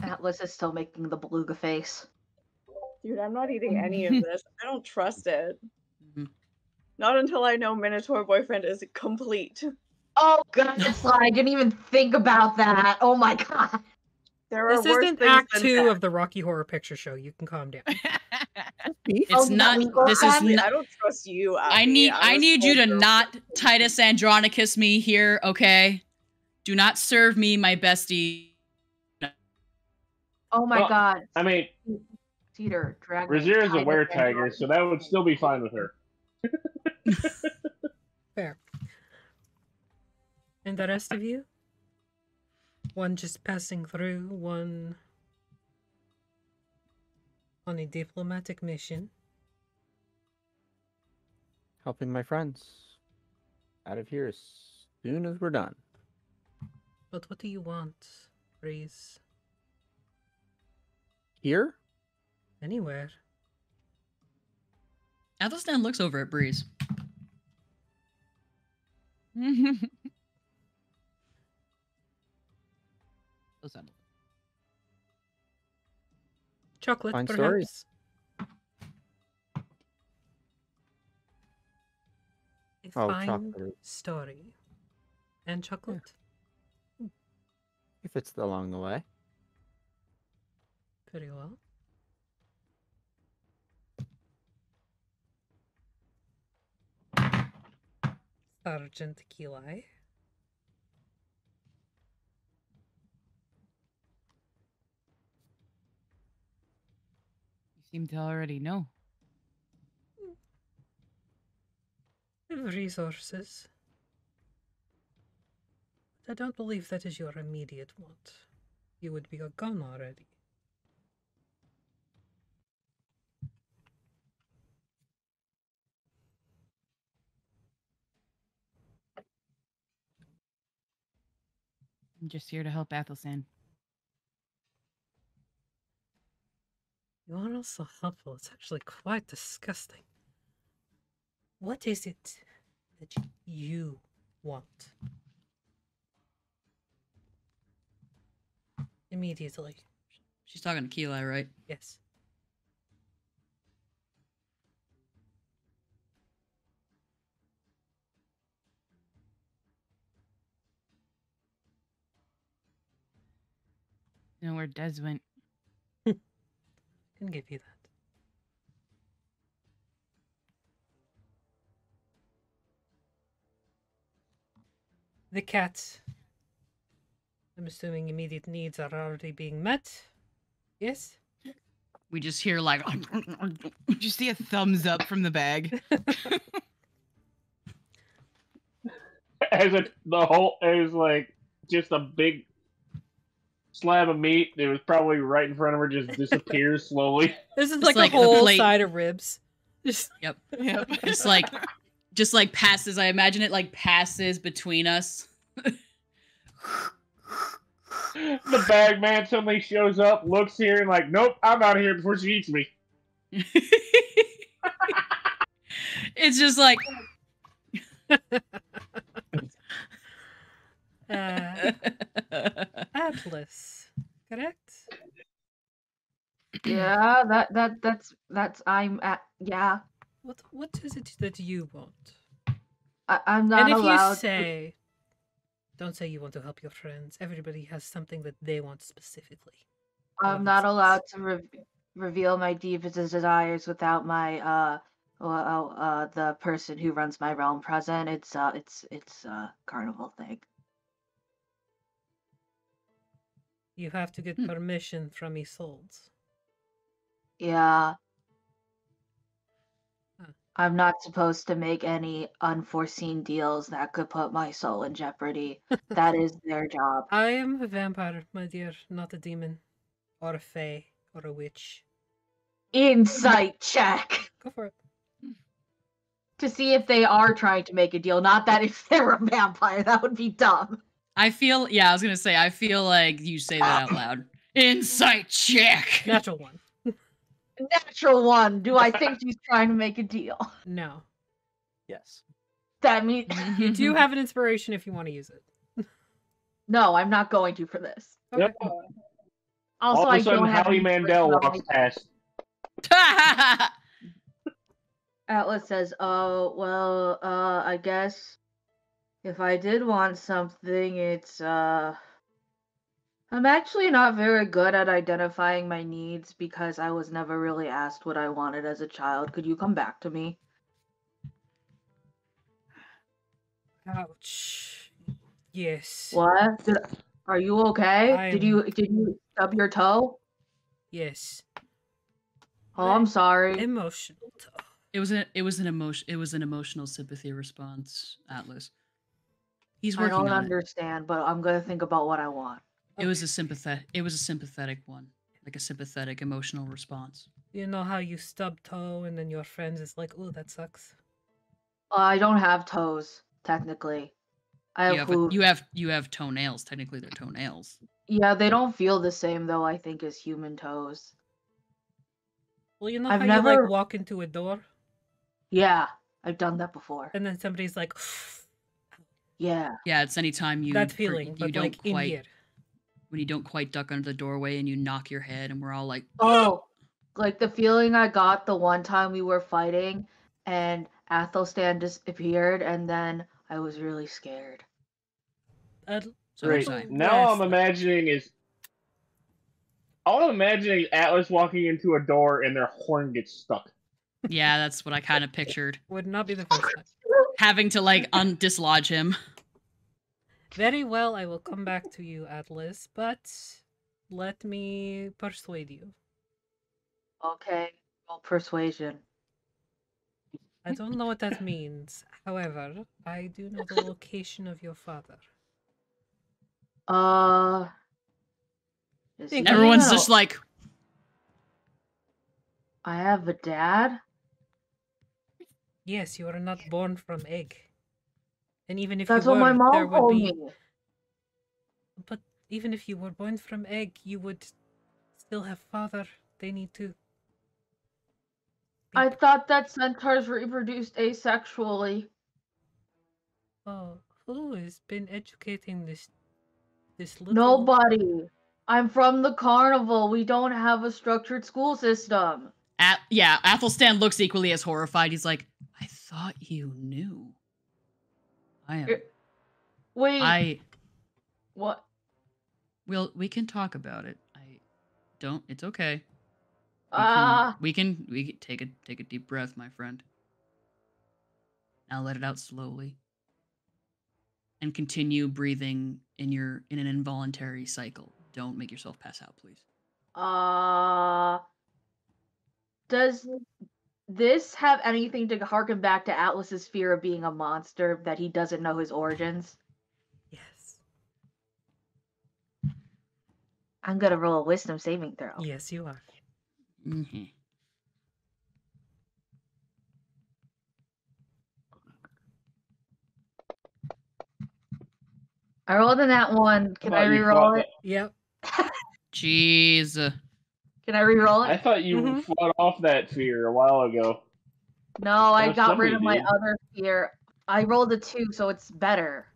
Atlas is still making the Beluga face. Dude, I'm not eating any of this. I don't trust it. Mhm. Not until I know Minotaur Boyfriend is complete. Oh goodness, I didn't even think about that. Oh my god. There are This worse isn't things Act than 2 that. of the Rocky Horror Picture Show. You can calm down. It's not. This is Abby, not. I don't trust you. I Abby. need you to girl. not Titus Andronicus me here, okay? Do not serve me, my bestie. Oh my Well, god. I mean, Cedar, Dragon. Razira's a were-tiger, so that would still be fine with her. Fair. And the rest of you? One just passing through, one on a diplomatic mission. Helping my friends out of here as soon as we're done. But what do you want, Breeze? Here? Anywhere. Athelstan looks over at Breeze. Chocolate, Fine perhaps. stories. A Oh, fine chocolate. story. And chocolate. If it's along the way. Very well. Sergeant Keli. You seem to already know. Resources. But I don't believe that is your immediate want. You would be gone already. I'm just here to help Athelstan. You are also helpful. It's actually quite disgusting. What is it that you want? Immediately. She's talking to Keli, right? Yes. You know where Des went. Can give you that. The cat. I'm assuming immediate needs are already being met. Yes? We just hear like Did you see a thumbs up from the bag? As like just a big slab of meat that was probably right in front of her just disappears slowly. This is Just like, like a the whole plate. side of ribs. Just Yep. Yep. Just like passes. I imagine it like passes between us. The bag man suddenly shows up, looks here, and like, nope, I'm out of here before she eats me. It's just like Atlas. Correct? Yeah, that's I'm at. Yeah, What is it that you want? I'm not And if allowed. you say, don't say you want to help your friends. Everybody has something that they want specifically. I'm not allowed to reveal my deepest desires without my the person who runs my realm present. It's a carnival thing. You have to get permission from Isolde. Yeah. Huh. I'm not supposed to make any unforeseen deals that could put my soul in jeopardy. That is their job. I am a vampire, my dear, not a demon. Or a fae. Or a witch. Insight check Go for it. to see if they are trying to make a deal. Not that if they were a vampire, that would be dumb. I feel like you say that out loud. Insight check. Natural one. Natural one. Do I think he's trying to make a deal? No. Yes. That means You do have an inspiration if you want to use it. no. I'm not going to for this. Okay. Yep. Also, All of I a sudden, don't have Howie any Mandel walks personality. past. Atlas says, "Oh well, I guess if I did want something, it's I'm actually not very good at identifying my needs because I was never really asked what I wanted as a child. Could you come back to me?" Ouch. Yes. What? Are you okay? Did you stub your toe? Yes. Oh, I'm sorry. Emotional. It was an emotional sympathy response, Atlas. He's I working don't on it. understand, but I'm gonna think about what I want. It was a sympathetic one. Like a sympathetic emotional response. You know how you stub toe and then your friends is like, oh, that sucks. I don't have toes, technically. I have hooves. You have toenails. Technically, they're toenails. Yeah, they don't feel the same though, I think, as human toes. Well, you know I've how never- you like walk into a door Yeah, I've done that before. and then somebody's like, Yeah. Yeah, it's anytime you that feeling, but like in here. when you don't quite duck under the doorway and you knock your head, and we're all like, Oh, like the feeling I got the one time we were fighting and Athelstan disappeared and then I was really scared. so Great. was I. Now all I'm imagining is Atlas walking into a door and their horn gets stuck. Yeah, that's what I kind of pictured. Would not be the first time. Having to like dislodge him. Very well, I will come back to you, Atlas, but let me persuade you. Okay, roll persuasion. I don't know what that means. However, I do know the location of your father. Is Think he Everyone's even just like, I have a dad? Yes, you are not born from egg. And even if That's you what were, my there mom would told be... me. But even if you were born from egg, you would still have father. They need to... I thought that centaurs reproduced asexually. Oh, who has been educating this little... Nobody. I'm from the carnival. We don't have a structured school system. Yeah, Athelstan looks equally as horrified. He's like, I thought you knew. Wait. What? We can talk about it. It's okay. We can take a deep breath, my friend. Now let it out slowly. And continue breathing in an involuntary cycle. Don't make yourself pass out, please. Does this have anything to harken back to Atlas's fear of being a monster that he doesn't know his origins? Yes. I'm gonna roll a wisdom saving throw. Yes, you are. Mm-hmm. I rolled in that one. Can I re-roll it? Yep. Jeez. Can I re-roll it? I thought you fought off that fear a while ago. No, I got rid of my other fear. I rolled a 2, so it's better.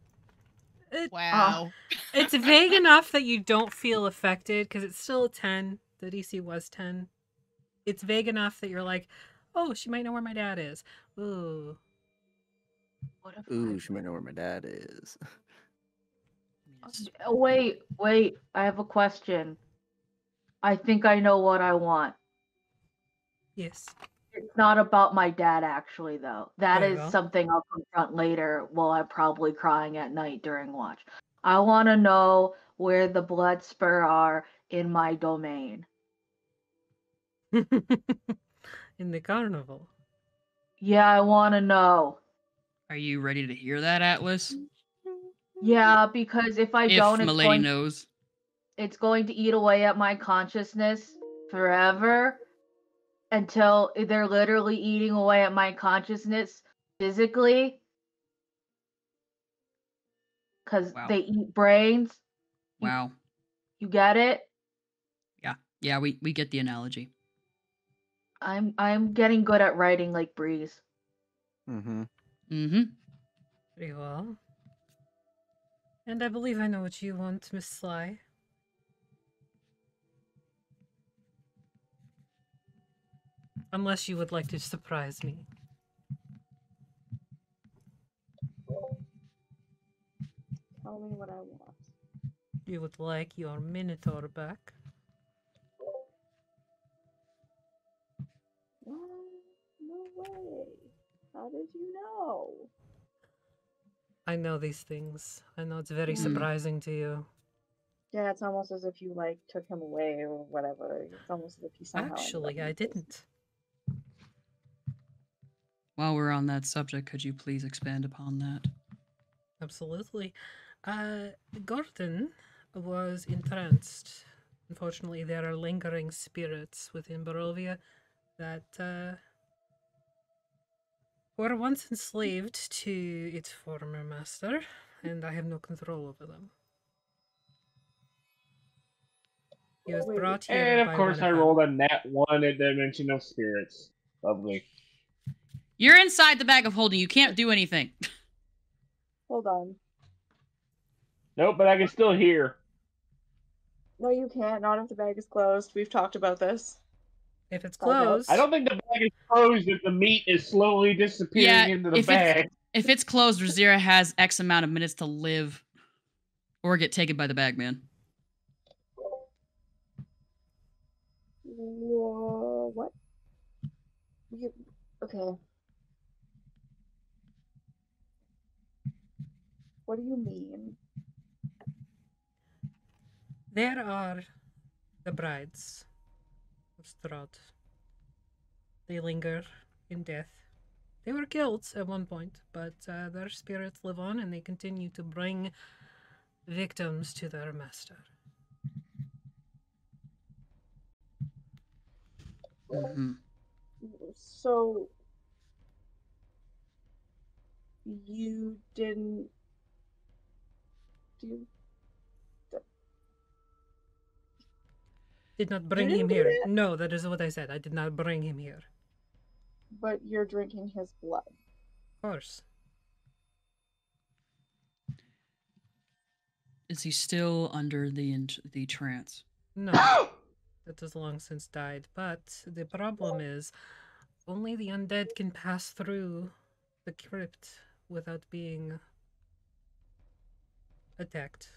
Wow. It's vague enough that you don't feel affected, because it's still a 10. The DC was 10. It's vague enough that you're like, oh, she might know where my dad is. Ooh. Ooh, she might know where my dad is. Wait. I have a question. I think I know what I want. Yes. It's not about my dad, actually, though. That Very is well. something I'll confront later while I'm probably crying at night during watch. I want to know where the blood spur are in my domain. In the carnival. Yeah, I want to know. Are you ready to hear that, Atlas? Yeah, because if I don't, Milady knows. It's going to eat away at my consciousness forever until they're literally eating away at my consciousness physically. Because they eat brains. Wow. You get it? Yeah, we get the analogy. I'm getting good at writing like Breeze. Mm-hmm. Very well. And I believe I know what you want, Miss Sly. Unless you would like to surprise me. Tell me what I want. You would like your Minotaur back. What? No way. How did you know? I know these things. I know it's very surprising to you. Yeah, it's almost as if you like took him away or whatever. It's almost as if he somehow. Actually, I didn't. While we're on that subject, could you please expand upon that? Absolutely. Gordon was entranced. Unfortunately, there are lingering spirits within Barovia that were once enslaved to its former master, and I have no control over them. He was brought here And of by course, one I of rolled a nat 1 at Dimension of Spirits. Lovely. You're inside the bag of holding. You can't do anything. Hold on. Nope, but I can still hear. No, you can't. Not if the bag is closed. We've talked about this. If it's closed... I don't think the bag is closed if the meat is slowly disappearing into the bag. If it's closed, Razira has X amount of minutes to live. Or get taken by the bagman. What? Okay. What do you mean? There are the brides of Strahd. They linger in death. They were killed at one point, but their spirits live on and they continue to bring victims to their master. So, you didn't do... Did not bring him here. No, that is what I said. I did not bring him here. But you're drinking his blood. Of course. Is he still under the trance? No, that has long since died. But the problem is, only the undead can pass through the crypt without being attacked.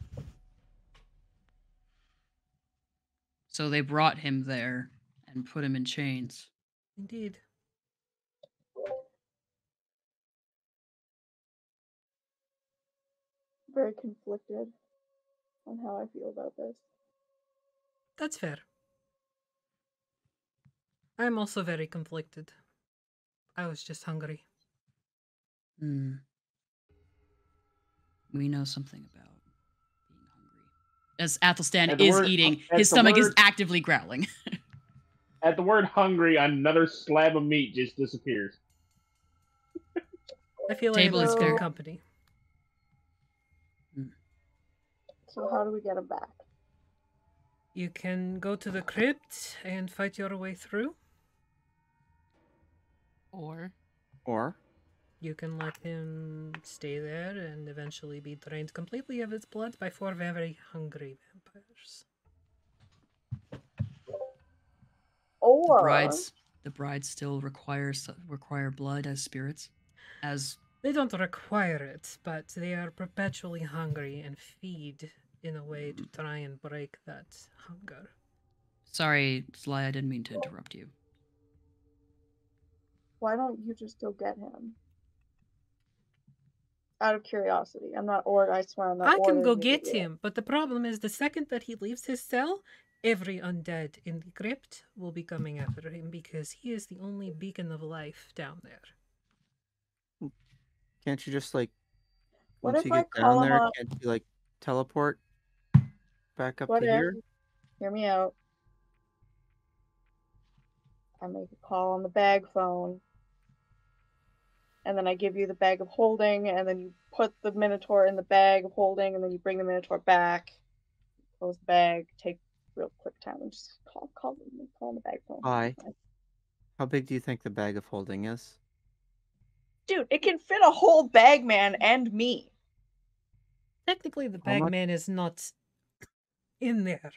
So they brought him there and put him in chains. Indeed. Very conflicted on how I feel about this. That's fair. I'm also very conflicted. I was just hungry. Hmm. We know something about being hungry. As Athelstan is eating, his stomach is actively growling. At the word hungry, another slab of meat just disappears. I feel Table I have is good clear. company. So how do we get him back? You can go to the crypt and fight your way through. Or You can let him stay there and eventually be drained completely of its blood by 4 very hungry vampires. Or The brides still require blood as spirits, as they don't require it, but they are perpetually hungry and feed in a way to try and break that hunger. Sorry, Sly, I didn't mean to interrupt you. why don't you just go get him? Out of curiosity. I'm not I swear I'm not I can go ordering you to get do it. him, but the problem is the second that he leaves his cell, every undead in the crypt will be coming after him because he is the only beacon of life down there. Can't you just like What once if you I get call down him there, up? can't you like teleport back up What to if, here? hear me out. I make a call on the bag phone. And then I give you the bag of holding, and then you put the Minotaur in the bag of holding, and then you bring the Minotaur back, close the bag, take real quick time, and just call on the bag phone. Hi. How big do you think the bag of holding is? Dude, it can fit a whole bag man and me. Technically, the How much? bagman is not in there.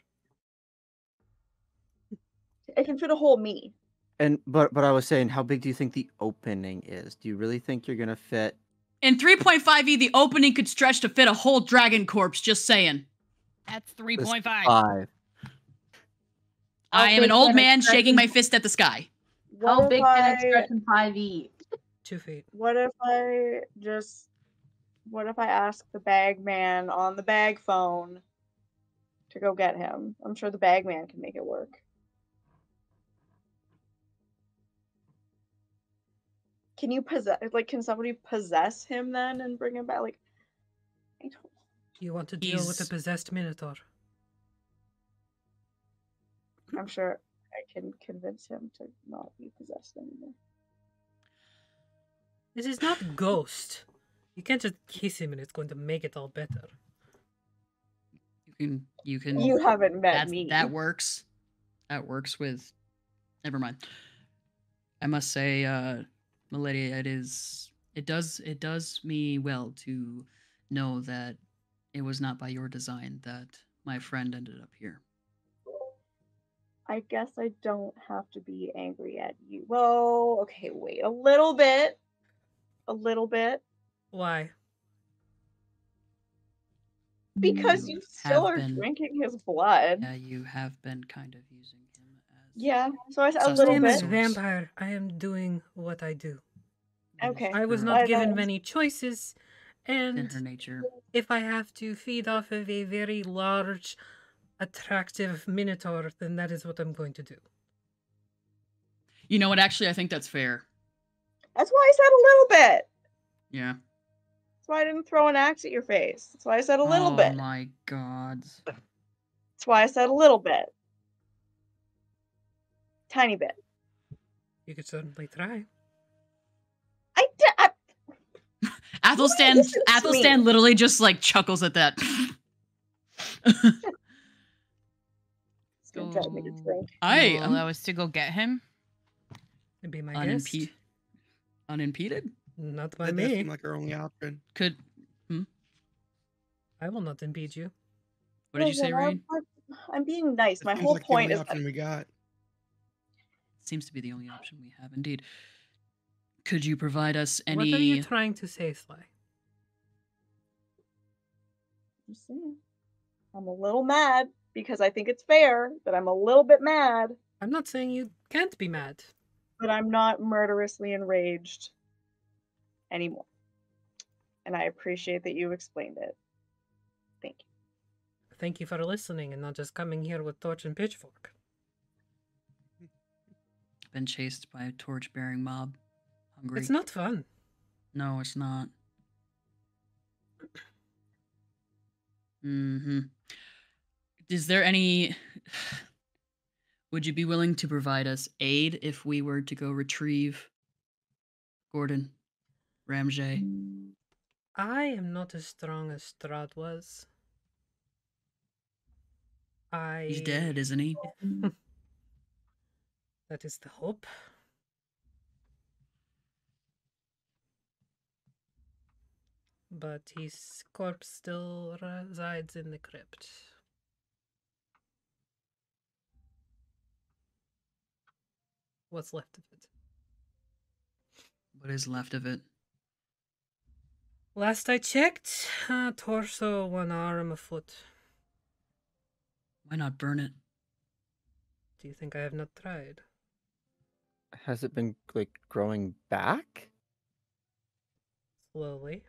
It can fit a whole me. And but I was saying, how big do you think the opening is? Do you really think you're gonna fit? In 3.5e, the opening could stretch to fit a whole dragon corpse, just saying. that's This 3.5. 5. I am an old man shaking my fist at the sky. How big can it stretch in 5e? 2 feet. What if I ask the bag man on the bag phone to go get him? I'm sure the bag man can make it work. Can somebody possess him then and bring him back? Like, I don't. You want to deal with a possessed Minotaur? I'm sure I can convince him to not be possessed anymore. This is not Ghost. You can't just kiss him and it's going to make it all better. You can. You haven't met me. That works. That works with. Never mind. I must say, Milady, it does me well to know that it was not by your design that my friend ended up here. I guess I don't have to be angry at you. Well, okay, wait a little bit. A little bit. Why? Because you still are drinking his blood. Yeah, you have been kind of using him as. Yeah, so I said a I little am a bit. vampire. I am doing what I do. Okay. I was not given many choices, In and her nature. if I have to feed off of a very large, attractive Minotaur, then that is what I'm going to do. You know what? Actually, I think that's fair. That's why I said a little bit. Yeah. That's why I didn't throw an axe at your face. That's why I said a little bit. Oh my god. That's why I said a little bit. Tiny bit. You could certainly try. I did. Athelstan literally just like chuckles at that. Gonna try to make it drink. I will allow us to go get him. And be my guest. Unimpeded? Not by That me. seemed like our only option. Could. I will not impede you. What did you say, Listen, Rain? I'm being nice. That My seems whole like the point only is that option we got. Seems to be the only option we have, indeed. Could you provide us any... What are you trying to say, Sly? Just saying. I'm a little mad because I think it's fair that I'm a little bit mad, I'm not saying you can't be mad. but I'm not murderously enraged anymore. And I appreciate that you explained it. Thank you. Thank you for listening and not just coming here with torch and pitchfork. Been chased by a torch-bearing mob. Hungry. It's not fun. No, it's not. Mm-hmm. Is there any... Would you be willing to provide us aid if we were to go retrieve Gordon Ramsay? I am not as strong as Strahd was. He's dead, isn't he? That is the hope. But his corpse still resides in the crypt. What's left of it? What is left of it? Last I checked, a torso, one arm, a foot. Why not burn it? Do you think I have not tried? Has it been like growing back? Slowly.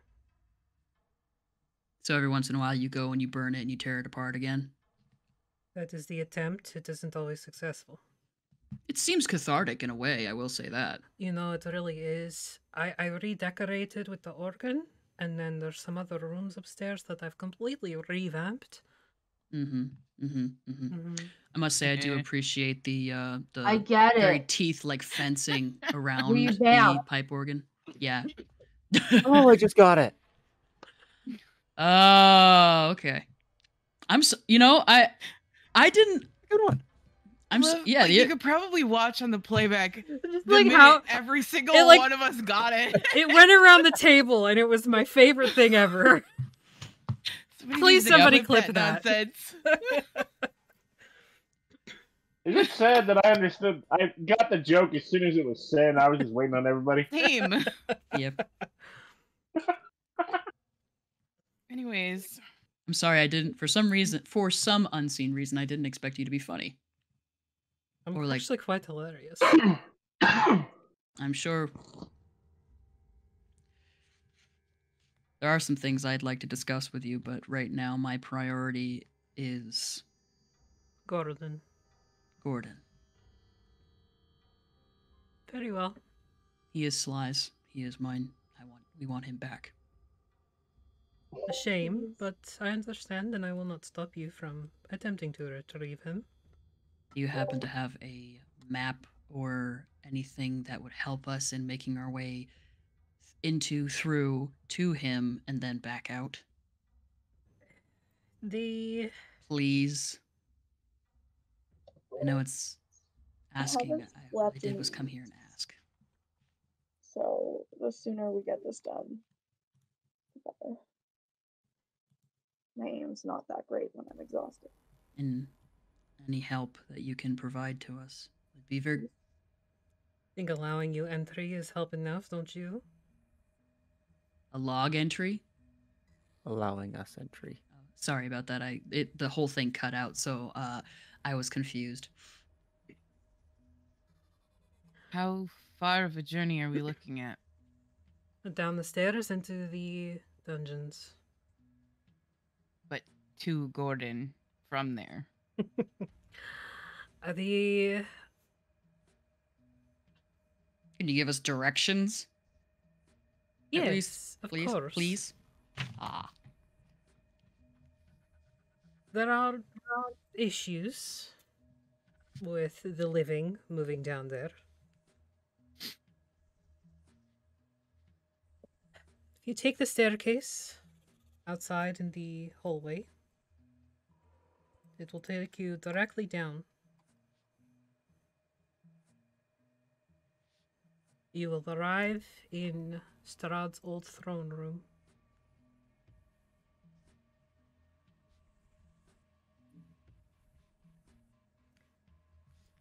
So every once in a while you go and you burn it and you tear it apart again? That is the attempt. It isn't always successful. It seems cathartic in a way, I will say that. You know, it really is. I redecorated with the organ, and then there's some other rooms upstairs that I've completely revamped. I must say I do appreciate the I get very it. teeth-like fencing around the Revamp. pipe organ. Yeah. Oh, I just got it. Oh, okay. I'm so, you know, I didn't. Good one. I'm so, yeah. Like, you could probably watch on the playback Just the like minute how every single it, like, one of us got it. it went around the table, and it was my favorite thing ever. Please, somebody clip that. Nonsense. Is it sad that I understood? I got the joke as soon as it was said. I was just waiting on everybody. Same. Yep. Anyways, I'm sorry, I didn't. For some unseen reason, I didn't expect you to be funny. I'm Or, like- actually quite hilarious. I'm sure there are some things I'd like to discuss with you, but right now my priority is Gordon. Gordon. Very well. He is Sly's. He is mine. We want him back. A shame, but I understand, and I will not stop you from attempting to retrieve him. Do you happen to have a map or anything that would help us in making our way through to him and then back out? Please. I know it's asking. All I did was come here and ask. So the sooner we get this done, the better. My aim's not that great when I'm exhausted. And any help that you can provide to us would be very... I think allowing you entry is help enough, don't you? A log entry? Allowing us entry. Sorry about that. The whole thing cut out, so I was confused. how far of a journey are we looking at? Down the stairs into the dungeons. But to Gordon from there. The Can you give us directions? At yes, least, of please, course. please. Ah, There are issues with the living moving down there. If you take the staircase outside in the hallway, it will take you directly down. You will arrive in Strahd's old throne room.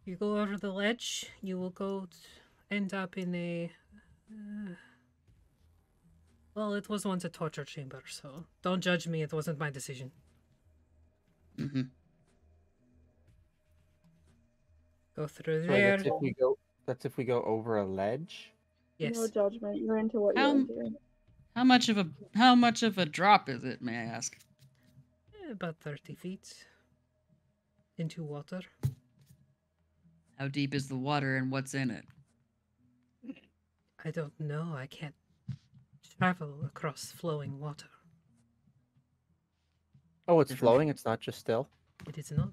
You go over the ledge, you will end up in a... well, it was once a torture chamber, so don't judge me, it wasn't my decision. Mm-hmm. Go through Sorry, there. that's if we go over a ledge. Yes. No judgment. You're into what you're into. How much of a drop is it, may I ask? About 30 feet into water. How deep is the water and what's in it? I don't know. I can't travel across flowing water. Oh, it's flowing. It's not just still. It is not.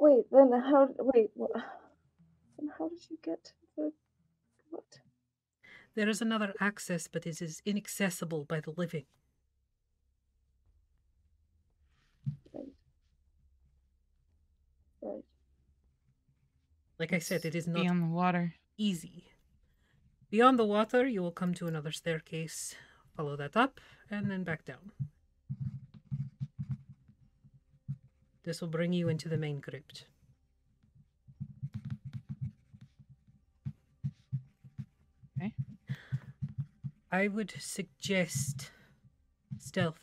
Wait, then how? Wait, then how did you get to the what? There is another access, but it is inaccessible by the living. Right. Like I said, it is not Beyond the water. easy. Beyond the water, you will come to another staircase. Follow that up, and then back down. This will bring you into the main crypt. Okay. I would suggest stealth.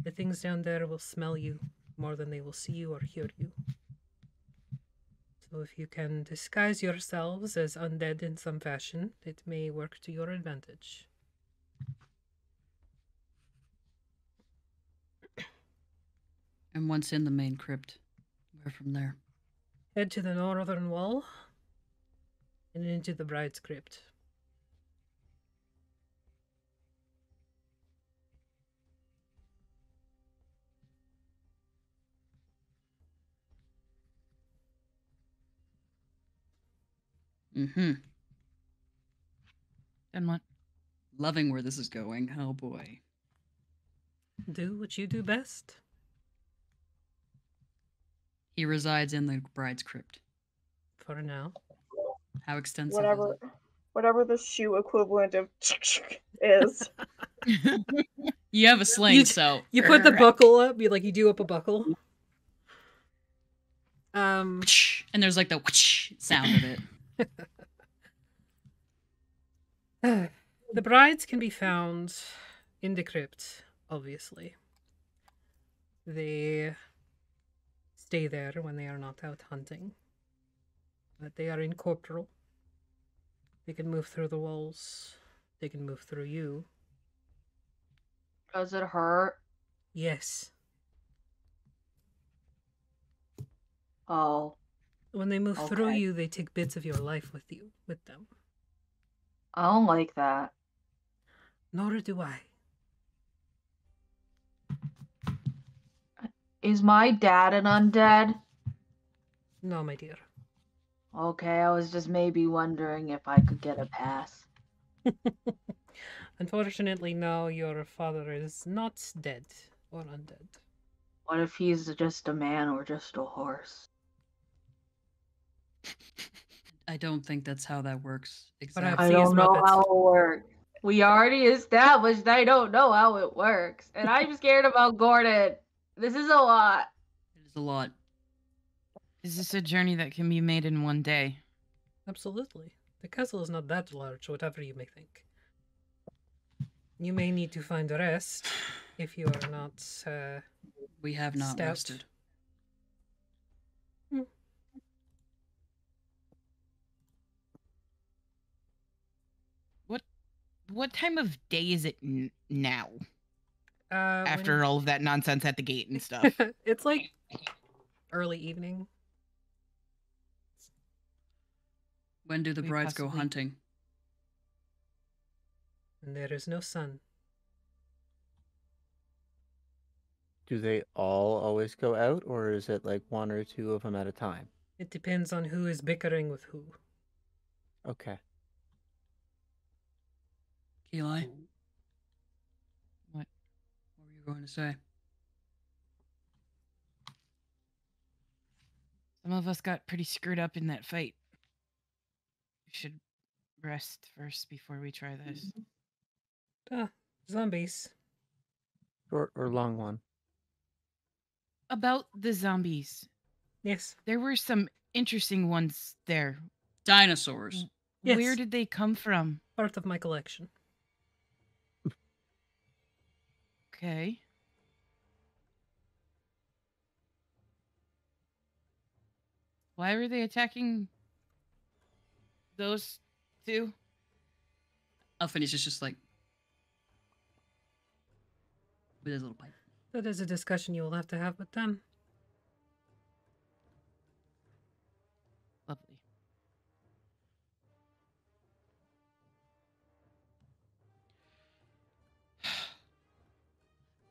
The things down there will smell you more than they will see you or hear you. So if you can disguise yourselves as undead in some fashion, it may work to your advantage. And once in the main crypt, where from there? Head to the northern wall and into the bride's crypt. Mm-hmm. Then what? Loving where this is going. Oh boy. Do what you do best. He resides in the bride's crypt. For now. How extensive is it? Whatever the shoe equivalent of is. You have a sling, so you put the buckle up. You do up a buckle. And there's like the sound of it. The brides can be found in the crypt, obviously. They stay there when they are not out hunting. But they are incorporeal. They can move through the walls. They can move through you. Does it hurt? Yes. Oh. When they move through Okay. you, they take bits of your life with them. I don't like that. Nor do I. Is my dad an undead? No, my dear. Okay, I was just maybe wondering if I could get a pass. Unfortunately, no, your father is not dead or undead. What if he's just a man or just a horse? I don't think that's how that works. Perhaps I he is don't know Muppet. how it works. We already established I don't know how it works. And I'm scared about Gordon. This is a lot. It is a lot. Is this a journey that can be made in one day? Absolutely. The castle is not that large, whatever you may think. You may need to find rest if you are not We have not stout. rested. What time of day is it now? When- After all of that nonsense at the gate and stuff. It's like early evening. When do the We brides go possibly- hunting? And there is no sun. Do they all always go out, or is it like one or two of them at a time? It depends on who is bickering with who. Okay. Eli? What? What were you going to say? Some of us got pretty screwed up in that fight. We should rest first before we try this. Zombies. Short or long one? about the zombies. Yes. There were some interesting ones there. Dinosaurs. Yes. Where did they come from? Part of my collection. Okay. Why were they attacking those two? Elfinius is just like with his little pipe. That is a discussion you will have to have with them. Lovely.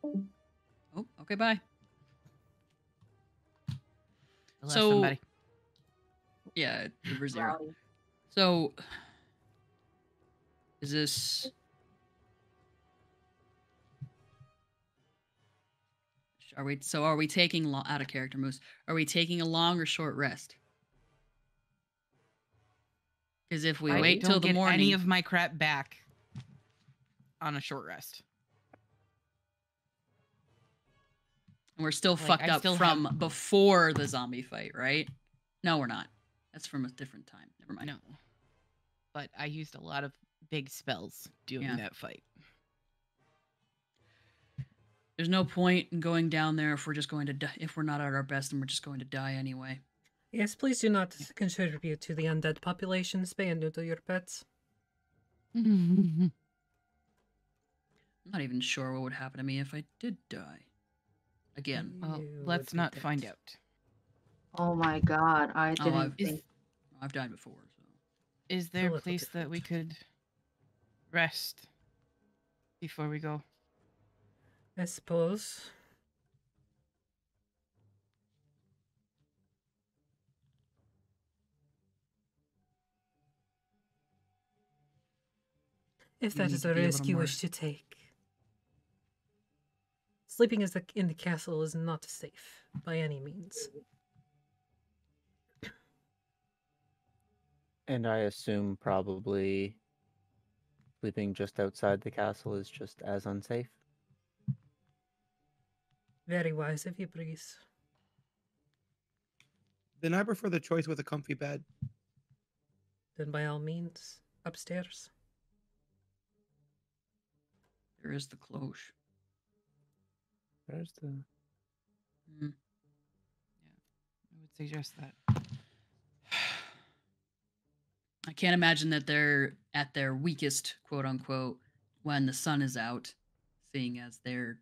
Oh, okay, bye. I lost So- somebody. Yeah, over 0. Rowdy. So, is this... Are we taking out of character, Moose? Are we taking a long or short rest? Because if we I wait don't till the get morning, any of my crap back on a short rest. and we're still Like, fucked I up still from have- before the zombie fight, right? No, we're not. That's from a different time. Never mind. No. But I used a lot of big spells doing Yeah. that fight. There's no point in going down there if we're just going to die. If we're not at our best, and we're just going to die anyway. Yes, please do not contribute to the undead population. Spay and neuter your pets. I'm not even sure what would happen to me if I did die. Again. Well, You let's would be not dead. find out. Oh my god, I Oh, didn't think. I've died before, so. Is there a little place that we could rest before we go? I suppose. If You that need is to a be a risk little you more- wish to take. Sleeping in the castle is not safe by any means. And I assume probably sleeping just outside the castle is just as unsafe. Very wise of you, Breeze. Then I prefer the choice with a comfy bed. Then by all means, upstairs. There is the cloche. There's the. Mm. I would suggest that. I can't imagine that they're at their weakest, quote unquote, when the sun is out, seeing as they're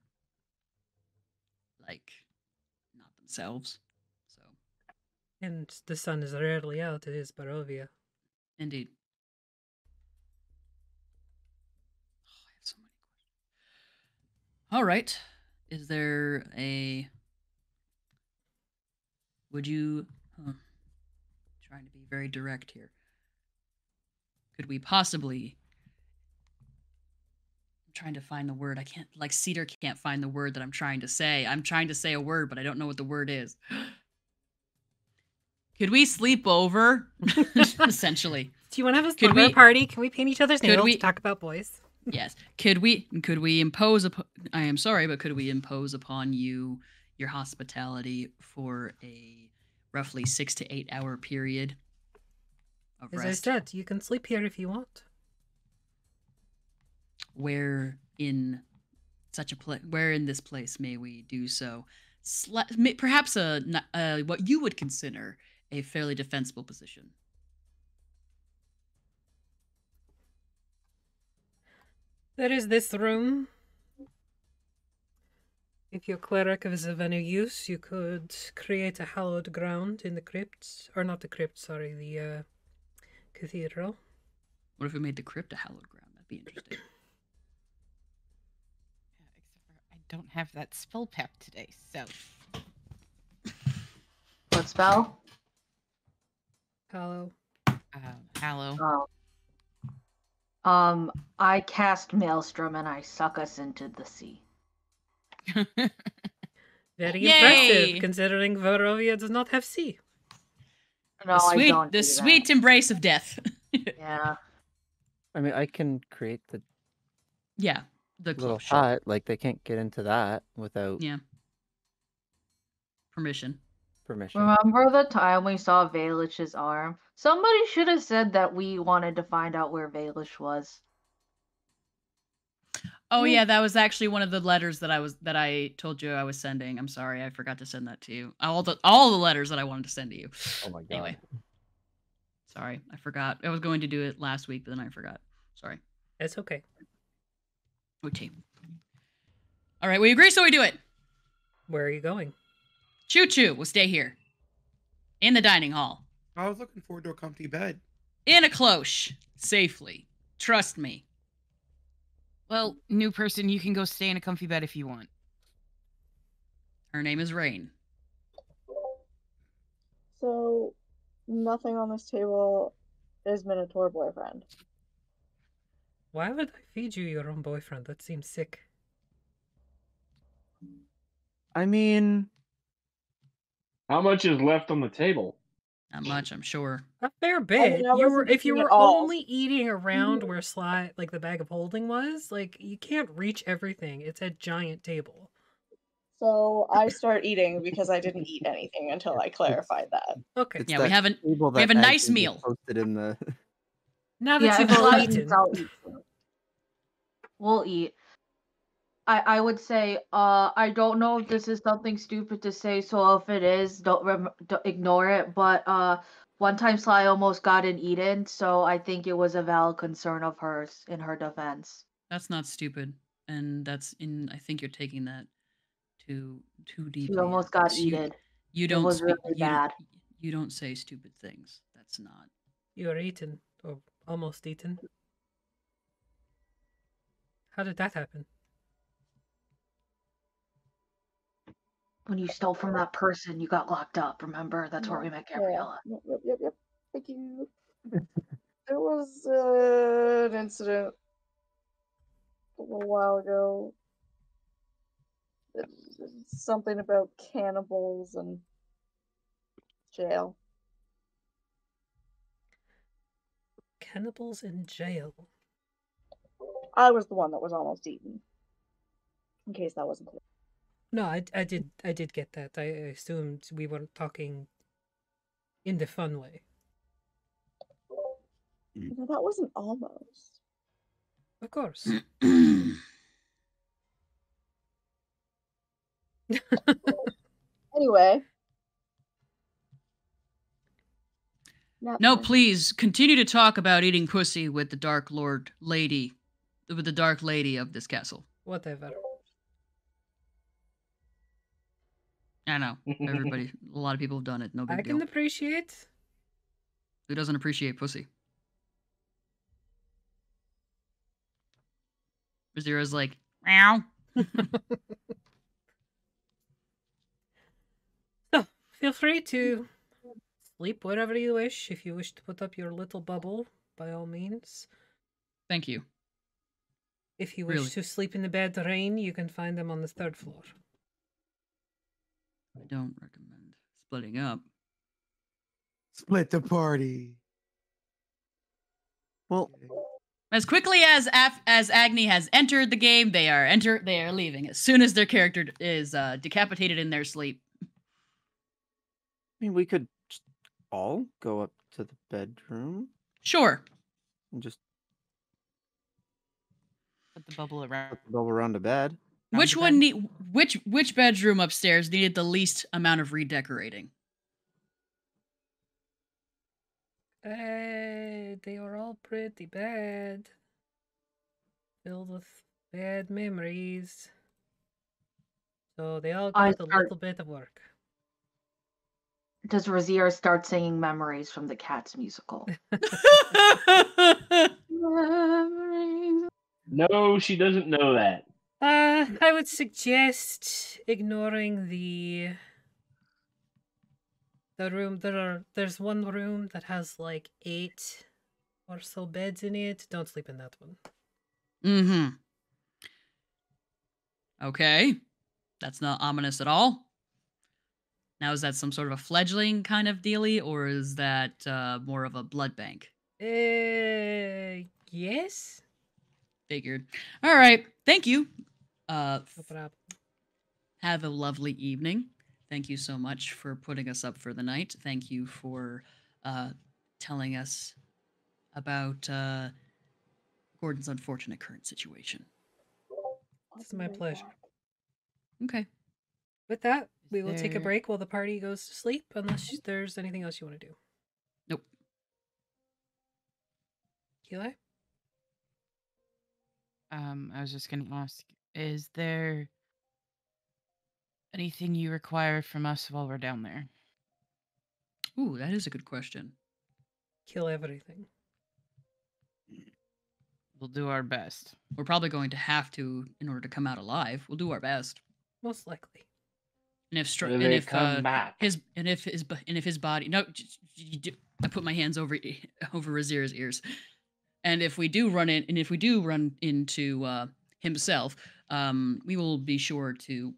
like not themselves. So, And the sun is rarely out. It is Barovia. indeed. Oh, I have so many questions. All right. Is there a? Would you? Trying to be very direct here. Could we possibly? I'm trying to find the word. I can't. Like Cedar can't find the word that I'm trying to say. I'm trying to say a word, but I don't know what the word is. Could we sleep over? Essentially. Do you want to have a Could slumber we- party? Can we paint each other's could nails we- to talk about boys? Yes. Could we impose I am sorry, but could we impose upon you your hospitality for a roughly 6 to 8 hour period of As I rest? said, you can sleep here if you want. Where in this place may we do so? Perhaps what you would consider a fairly defensible position. There is this room. If your cleric is of any use, you could create a hallowed ground in the crypt. Or not the crypt, sorry, the cathedral. What if we made the crypt a hallowed ground? That'd be interesting. Except for I don't have that spell pack today, so What spell? Hallow. Hallow. Oh. I cast Maelstrom and I suck us into the sea. Very Yay! impressive, considering Barovia does not have sea. No, the sweet, I don't. the do sweet embrace of death. That. Yeah. I mean, I can create the Yeah, the little cloche. hut. Like they can't get into that without. Yeah. Permission. Permission. Remember the time we saw Valish's arm? Somebody should have said that we wanted to find out where Valish was. Oh yeah, that was actually one of the letters that I told you I was sending. I'm sorry, I forgot to send that to you. All the letters that I wanted to send to you. Oh my god. Anyway. Sorry, I forgot. I was going to do it last week, but then I forgot. Sorry. It's okay. Okay. All right, we agree, so we do it. Where are you going? Choo choo. We'll stay here. In the dining hall. I was looking forward to a comfy bed. In a cloche. Safely. Trust me. Well, new person, you can go stay in a comfy bed if you want. Her name is Rain. So, nothing on this table is Minotaur boyfriend. Why would I feed you your own boyfriend? That seems sick. I mean, How much is left on the table? Not much, I'm sure. A fair bit. I wasn't If you eating were at all. only eating around where like the bag of holding was, like you can't reach everything. It's a giant table. So I start eating because I didn't eat anything until I clarified that. Okay. it's Yeah, that we have a table we have a that nice Agnes meal. Posted in the. Now that Yeah, you've if all we'll eaten, eat, I'll eat. We'll eat. I would say, I don't know if this is something stupid to say, so if it is, don't ignore it. But one time Sly almost got an eaten, so I think it was a valid concern of hers in her defense. That's not stupid. And I think you're taking that too deeply. She almost got You- eaten. You It don't was speak, really you don't- bad. You don't say stupid things. That's not. you are eaten or almost eaten. How did that happen? When you stole from that person, you got locked up. Remember? That's where we met Gabriella. Yep. Thank you. There was an incident a little while ago. Something about cannibals and jail. Cannibals in jail. I was the one that was almost eaten. In case that wasn't clear. No, I did get that. I assumed we were talking in the fun way. No, that wasn't almost. Of course. Anyway. No, please continue to talk about eating pussy with the Dark Lady of this castle. Whatever. I know. A lot of people have done it. No big I deal. can appreciate. Who doesn't appreciate pussy? Razira's like, meow. So, feel free to sleep wherever you wish. If you wish to put up your little bubble, by all means. Thank you. If you wish Really? to sleep in the bed rain, you can find them on the 3rd floor. I don't recommend splitting up. Split the party. Well, As quickly as Agni has entered the game, they are leaving as soon as their character is decapitated in their sleep. I mean, we could just all go up to the bedroom Sure. and just Put the bubble around. go around the bed. Which the one bed? which bedroom upstairs needed the least amount of redecorating? They are all pretty bad. Filled with bad memories. So they all I got a start- little bit of work. Does Razir start singing Memories from the Cats musical? Memories. No, she doesn't know that. I would suggest ignoring the room. There's one room that has like 8 or so beds in it. Don't sleep in that one. Mm-hmm. Okay. That's not ominous at all. Now, is that some sort of a fledgling kind of dealy, or is that more of a blood bank? Yes. Figured. All right. Thank you. No problem. Have a lovely evening. Thank you so much for putting us up for the night. Thank you for telling us about Gordon's unfortunate current situation. It's my pleasure. Okay. With that, we will take a there- break while the party goes to sleep, unless there's anything else you want to do. Nope. Keelah? I was just gonna ask, is there anything you require from us while we're down there? Ooh, that is a good question. Kill everything. We'll do our best. We're probably going to have to in order to come out alive. We'll do our best. Most likely. And if Will they come back? his body I put my hands over Razir's ears. And if we do run into himself, we will be sure to,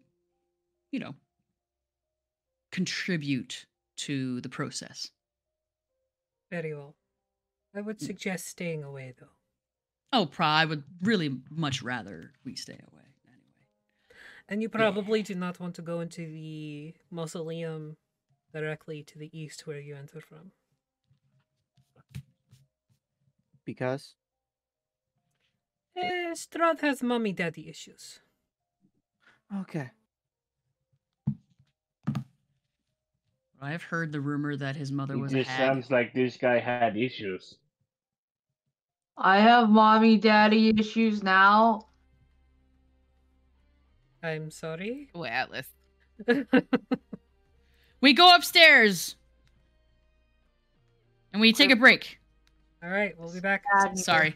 contribute to the process. Very well. I would suggest staying away, though. Oh, I would really much rather we stay away anyway. And you probably do not want to go into the mausoleum directly to the east where you entered from. Because Strahd has mommy-daddy issues. okay. I've heard the rumor that his mother It was just a hag. sounds like this guy had issues. I have mommy daddy issues now. I'm sorry. Oh, Atlas. We go upstairs and we take a break. All right, we'll be back. Sorry.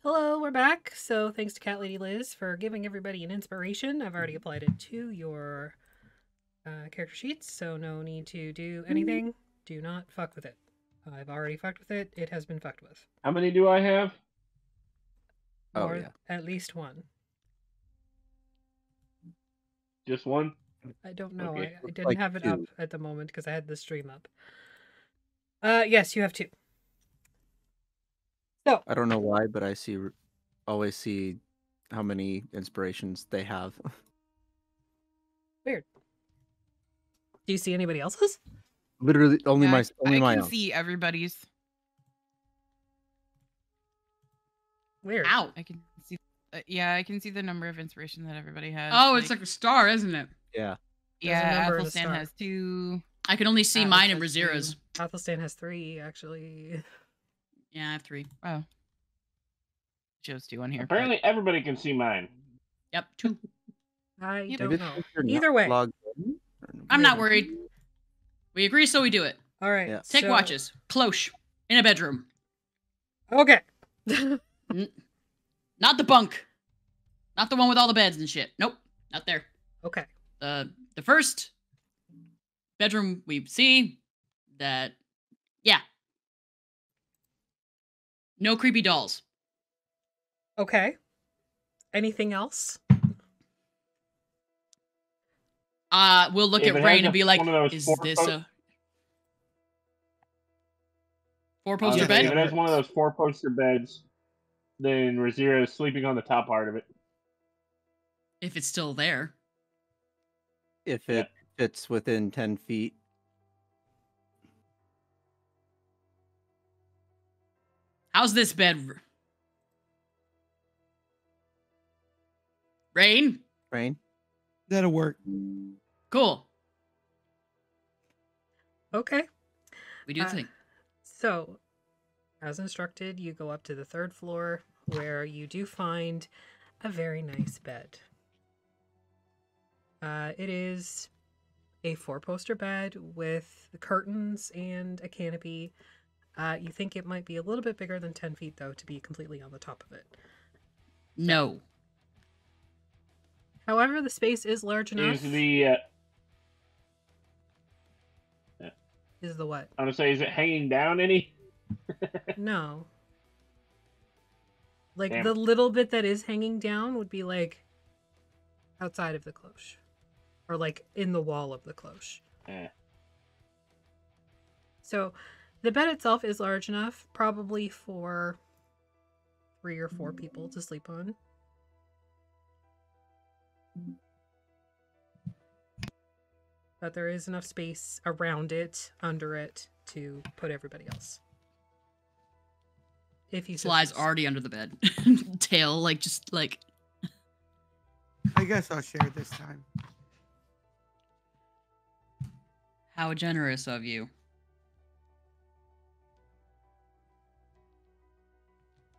Hello, we're back. So thanks to Cat Lady Liz for giving everybody an inspiration. I've already applied it to your character sheets, so no need to do anything. Do not fuck with it. I've already fucked with it. It has been fucked with. How many do I have? Oh, Or yeah. at least one. Just one? I don't know. Okay. I didn't Like have it two. up at the moment because I had the stream up. Yes, you have two. So, I don't know why, but I always see how many inspirations they have. weird. Do you see anybody else's? Literally only Yeah, my I my can own. see everybody's. Weird. Ow. I can see. Yeah, I can see the number of inspiration that everybody has. Oh, it's like a star, isn't it? Yeah. yeah. There's a number and a Athelstan star. has 2. I can only see Atlas mine and has Razira's. Athelstan has 3, actually. Yeah, I have 3. Oh, Joe's 2 on here. Apparently everybody can see mine. Yep, 2. I Yep. don't Maybe know. if you're not Either way. logged in, I'm not maybe. worried. We agree, so we do it. All right. Yeah. Take so- watches. Cloche. In a bedroom. Okay. Not the bunk. Not the one with all the beds and shit. Nope. Not there. Okay. The first bedroom we see that, yeah. No creepy dolls. Okay. Anything else? We'll look If at it Rain has and be like, one of those is four this post- a four-poster If bed? it has one of those 4-poster beds, then Razira is sleeping on the top part of it. If it's still there. If it fits within 10 feet. How's this bed? Rain? Rain? That'll work. Cool. Okay. We do the thing. So, as instructed, you go up to the 3rd floor where you do find a very nice bed. It is a 4-poster bed with the curtains and a canopy. You think it might be a little bit bigger than 10 feet, though, to be completely on the top of it. No. However, the space is large enough. Is the Is the what? I'm gonna say, is it hanging down any? No. Like, Damn. the little bit that is hanging down would be, like, outside of the cloche. Or, like, in the wall of the cloche. Eh. So, the bed itself is large enough, probably for 3 or 4 people to sleep on. But there is enough space around it, under it, to put everybody else. If you Sly's choose. already under the bed. Tail, like, just, like... I guess I'll share this time. How generous of you.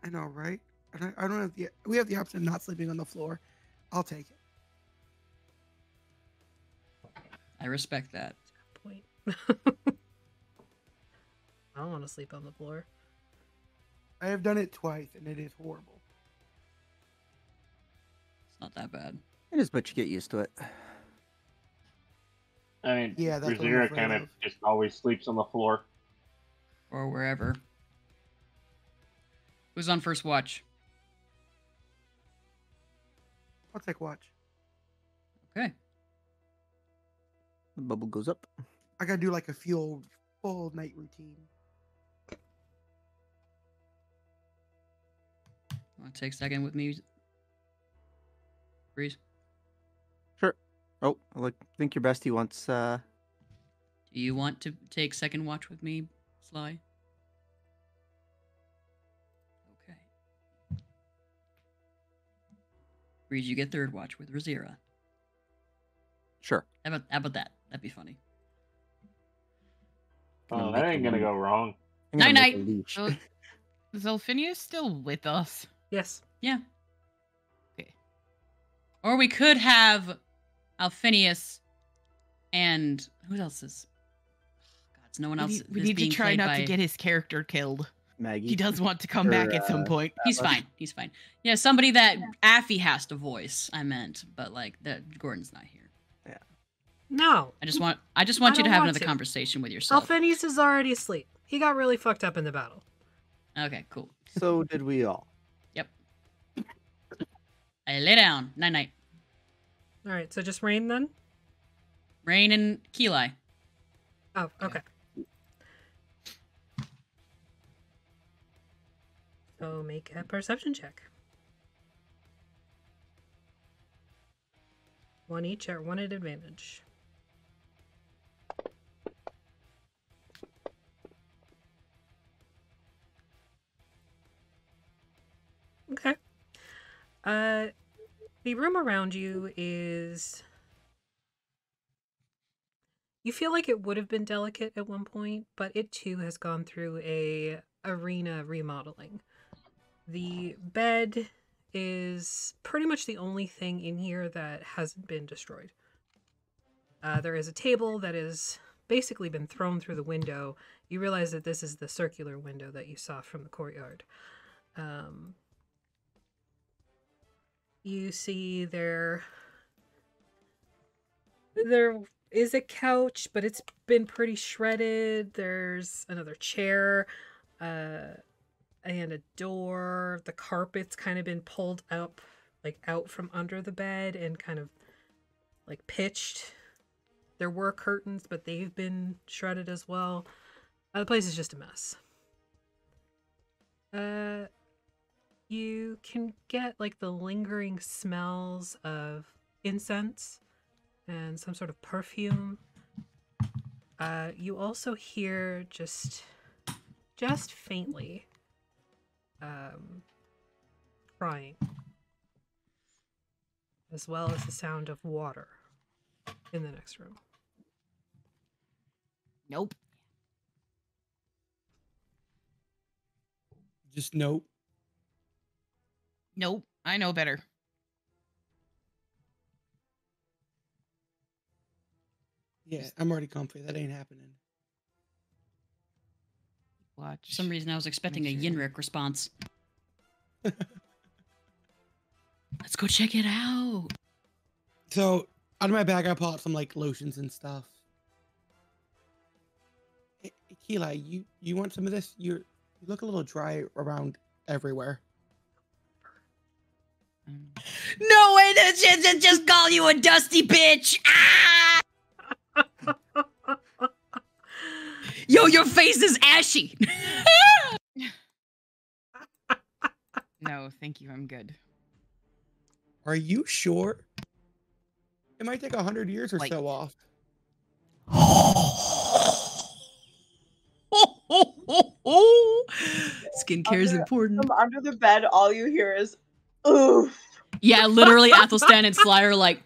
I know, right? I don't have the... We have the option of not sleeping on the floor. I'll take it. I respect that. Point. I don't want to sleep on the floor. I have done it twice, and it is horrible. It's not that bad. It is, but you get used to it. I mean, Yeah, that's what I'm Rhaenyra afraid kind of of. just always sleeps on the floor. Or wherever. Who's on first watch? I'll take watch. Okay. The bubble goes up. I gotta do like a full night routine. Want to take second with me? Breeze? Sure. Oh, I think your bestie wants. Do you want to take second watch with me, Sly? Okay. Breeze, you get third watch with Rhaenyra. Sure. How about that? That'd be funny. Oh, that ain't gonna go wrong. Night-night. So, is Elphinius still with us? Yes. Yeah. Okay. Or we could have Alphinius and who else is? God, no one else. We is need to being try played not by... to get his character killed. Maggie. He does want to come back at some point. He's fine. He's fine. Yeah, somebody that Affy has to voice. I meant, but like that Gordon's not here. No. I just want you don't to have want another to. conversation with yourself. Alphinius is already asleep. He got really fucked up in the battle. Okay, cool. So did we all. Yep. I lay down. Night night. All right, so just Rain then? Rain and Keli. Oh, okay. So make a perception check. 1 each or 1 at advantage. Okay. The room around you is... You feel like it would have been delicate at one point, but it too has gone through a Ireena remodeling. The bed is pretty much the only thing in here that hasn't been destroyed. There is a table that has basically been thrown through the window. You realize that this is the circular window that you saw from the courtyard. You see there is a couch, but it's been pretty shredded. There's another chair, and a door. The carpet's kind of been pulled up, like out from under the bed and kind of like pitched. There were curtains, but they've been shredded as well. The place is just a mess. You can get like the lingering smells of incense and some sort of perfume. You also hear just faintly crying, as well as the sound of water in the next room. Nope. Just nope. Nope. I know better. Yeah, I'm already comfy. That ain't happening. Watch. For some reason, I was expecting a Yinrik response. Let's go check it out. So, out of my bag, I pull out some like lotions and stuff. Hey, Keli, you want some of this? You look a little dry around everywhere. No way! That just call you a dusty bitch! Ah! Yo, your face is ashy. No, thank you. I'm good. Are you sure? It might take 100 years or Like- so off. Skincare is important. From under the bed, all you hear is, oof. Yeah, literally, Athelstan and Sly are like,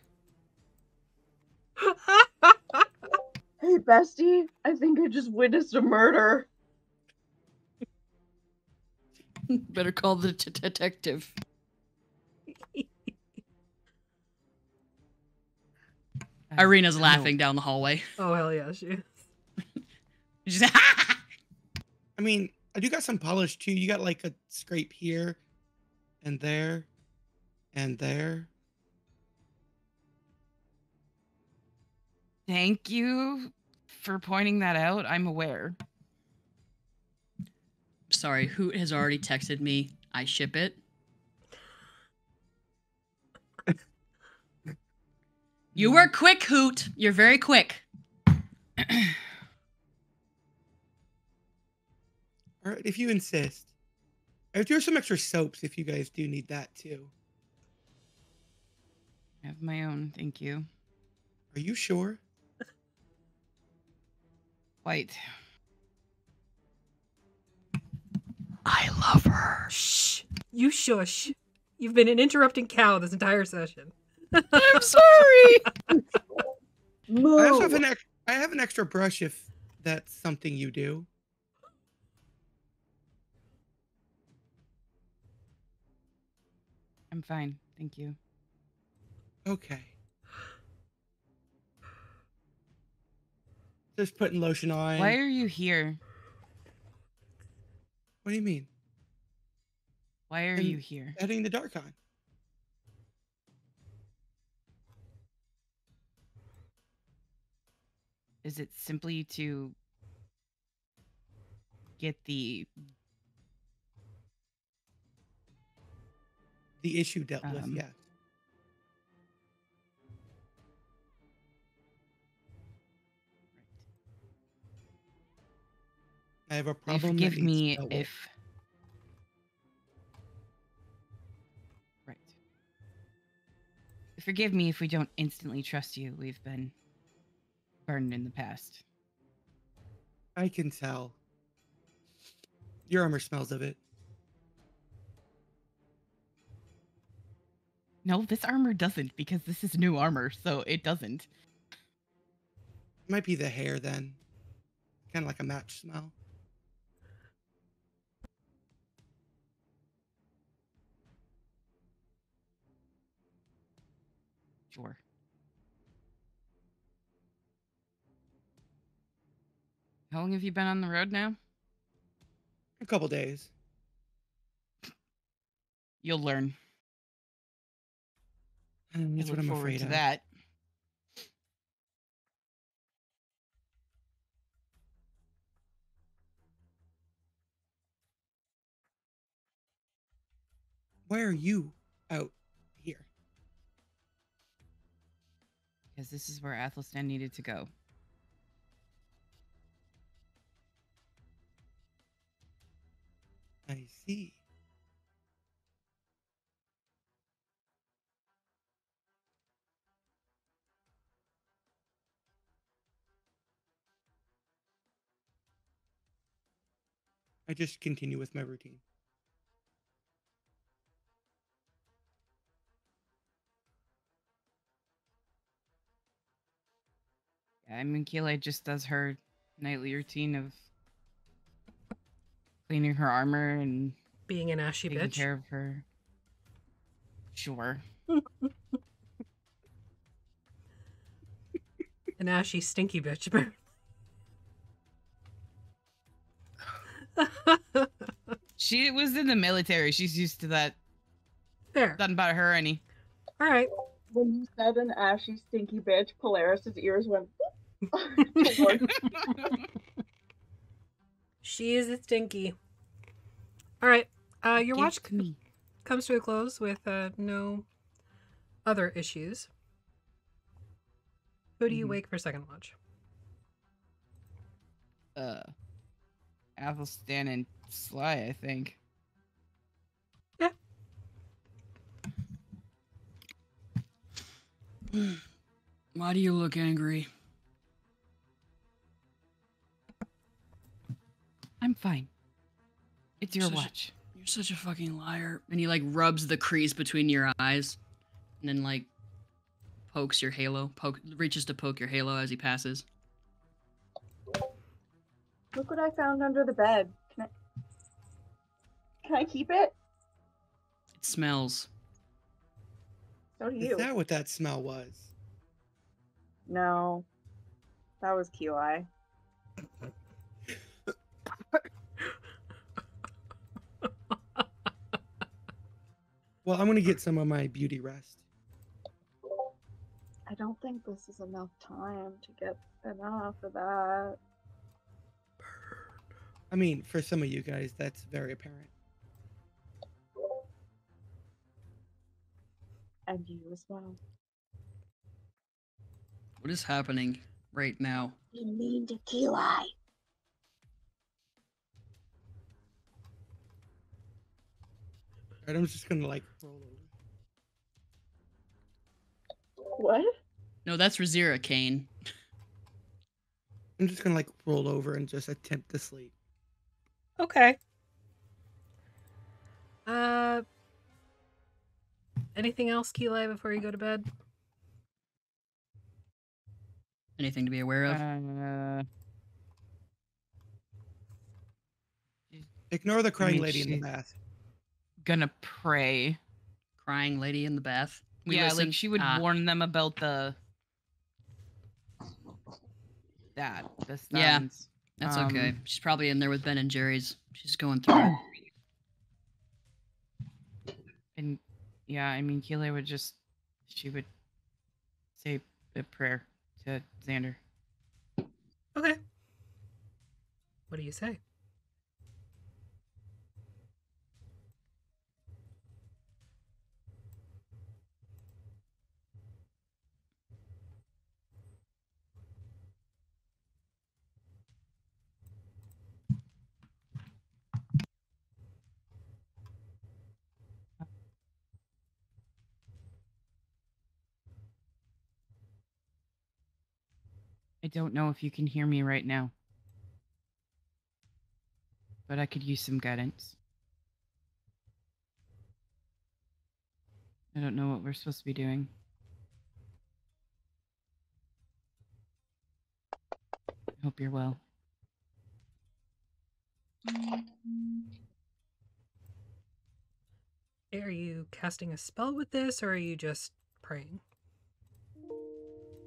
Hey, bestie, I think I just witnessed a murder. better call the detective. Ireena's No. laughing down the hallway. Oh hell yeah, she is. She's I mean, I do got some polish too. You got like a scrape here and there and there. Thank you for pointing that out. I'm aware. Sorry, Hoot has already texted me. I ship it. You were quick, Hoot. You're very quick. All right, if you insist. There's some extra soaps if you guys do need that too. I have my own. Thank you. Are you sure? Quite. I love her. Shh. You shush. You've been an interrupting cow this entire session. I'm sorry. I also have I have an extra brush if that's something you do. I'm fine. Thank you. Okay. Just putting lotion on. Why are you here? What do you mean? Why are And you here? Adding the dark on. Is it simply to get the issue dealt with, yes. I have a problem. Forgive that needs me dealt with. if right. Forgive me if we don't instantly trust you. We've been burned in the past. I can tell. Your armor smells of it. No, this armor doesn't, because this is new armor, so it doesn't. Might be the hair then. Kind of like a match smell. Sure. How long have you been on the road now? A couple days. You'll learn. And that's I what look I'm forward afraid to of. that. Why are you out here? Because this is where Athelstan needed to go. I see. I just continue with my routine. Yeah, I mean, Keelite just does her nightly routine of cleaning her armor and Being an ashy taking bitch. care of her. Sure. An ashy, stinky bitch. She was in the military. She's used to that. Fair. Doesn't bother her any. All right. When you said an ashy, stinky bitch, Polaris's ears went. She is a stinky. All right. Your Give watch to me. comes to a close with no other issues. Who do you wake for second watch? Athelstan and Sly, I think. Yeah, Why do you look angry? I'm fine. It's your Such a- watch. You're such a fucking liar. And he like rubs the crease between your eyes, and then like pokes your halo. Reaches to poke your halo as he passes. Look what I found under the bed. Can I keep it? It smells. So do Is you. that what that smell was? No. That was QI. Well, I'm gonna get some of my beauty rest. I don't think this is enough time to get enough of that. I mean, for some of you guys, that's very apparent. And you as well. What is happening right now? You mean to QI. Right, I'm just gonna like roll over. What? No, that's Razira, Kane. I'm just gonna like roll over and just attempt to sleep. Okay. Anything else, Keelai, before you go to bed? Anything to be aware of? Ignore the crying mean, lady in the she's bath. Gonna pray. Crying lady in the bath. Like she would warn them about the stuns. Yeah, that's okay. She's probably in there with Ben and Jerry's. She's going through it. And yeah, I mean, Keeley would she would say a prayer to Xander. Okay. What do you say? I don't know if you can hear me right now, but I could use some guidance. I don't know what we're supposed to be doing. I hope you're well. Are you casting a spell with this, or are you just praying?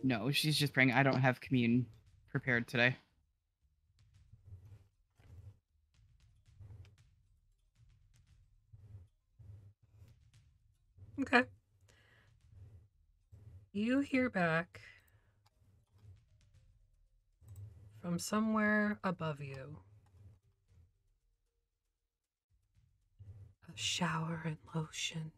No, she's just praying. I don't have commune prepared today. Okay. You hear back from somewhere above you a shower and lotion.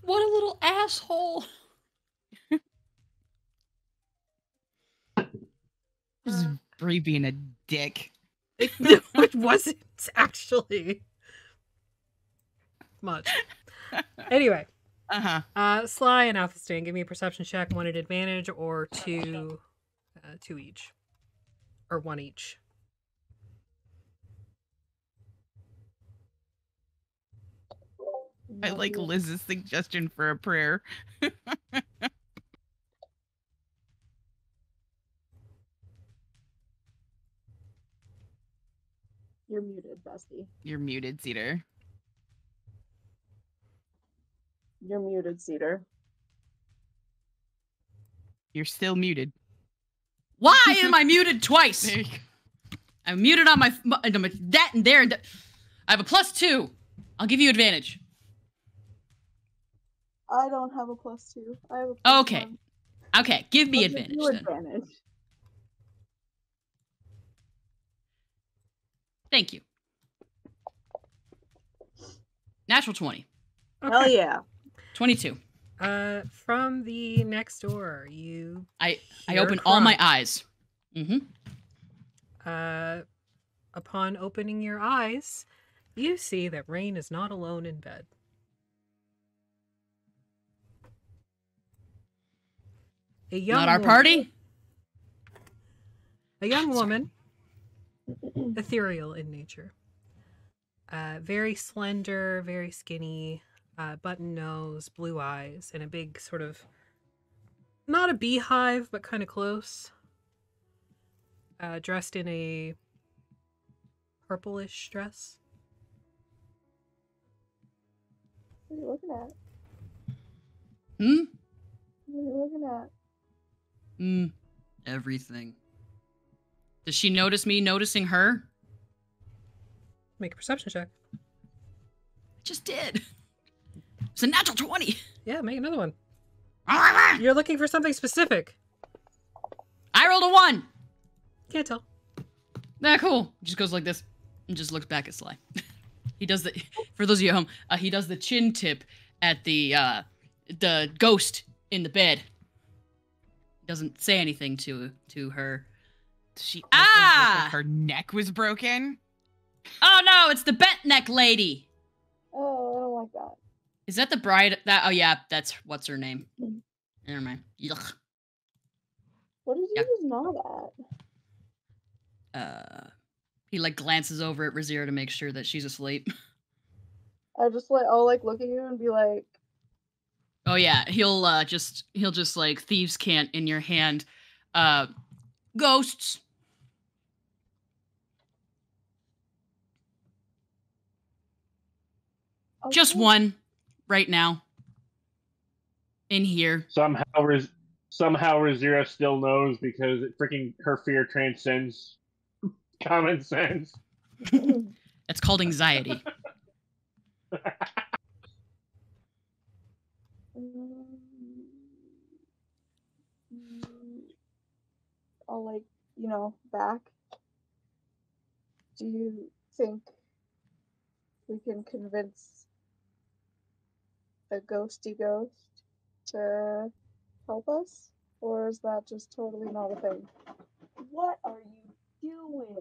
What a little asshole! Just Bree being a dick. It wasn't actually much. Anyway. Sly and Athelstan, give me a perception check, one at advantage, or two each. Or one each. I like Liz's suggestion for a prayer. You're muted, bestie. You're muted, Cedar. You're muted, Cedar. You're still muted. Why am I muted twice? There you go. I'm muted on my that and there. And I have a +2. I'll give you advantage. I don't have a +2. I have a Okay. +1. Okay, give me I'll advantage give you then. advantage. Thank you. Natural 20. Hell yeah. 22. From the next door, you I hear open all my cries. eyes. Mm-hmm. Upon opening your eyes, you see that Rain is not alone in bed. Not our party? A young woman, ethereal in nature. Very slender, very skinny, button nose, blue eyes, and a big sort of, not a beehive, but kind of close. Dressed in a purplish dress. What are you looking at? Hmm? What are you looking at? Everything. Does she notice me noticing her? Make a perception check. I just did. It's a natural 20. Yeah, make another one. You're looking for something specific. I rolled a 1. Can't tell. Nah, cool. Just goes like this and just looks back at Sly. He does the, for those of you at home, he does the chin tip at the ghost in the bed. Doesn't say anything to her. She also looked like her neck was broken. Oh no, it's the bent neck lady. Oh, I don't like that. Is that the bride? That oh yeah, that's what's her name. Never mind. Yuck. What did you just nod at? He like glances over at Razira to make sure that she's asleep. I'll like look at you and be like, Oh yeah, he'll just like thieves' cant in your hand. Ghosts. okay. Just one right now. In here. Somehow Razira still knows because her fear transcends common sense. It's called anxiety. I'll back. Do you think we can convince the ghosty ghost to help us? Or is that just totally not a thing? What are you doing?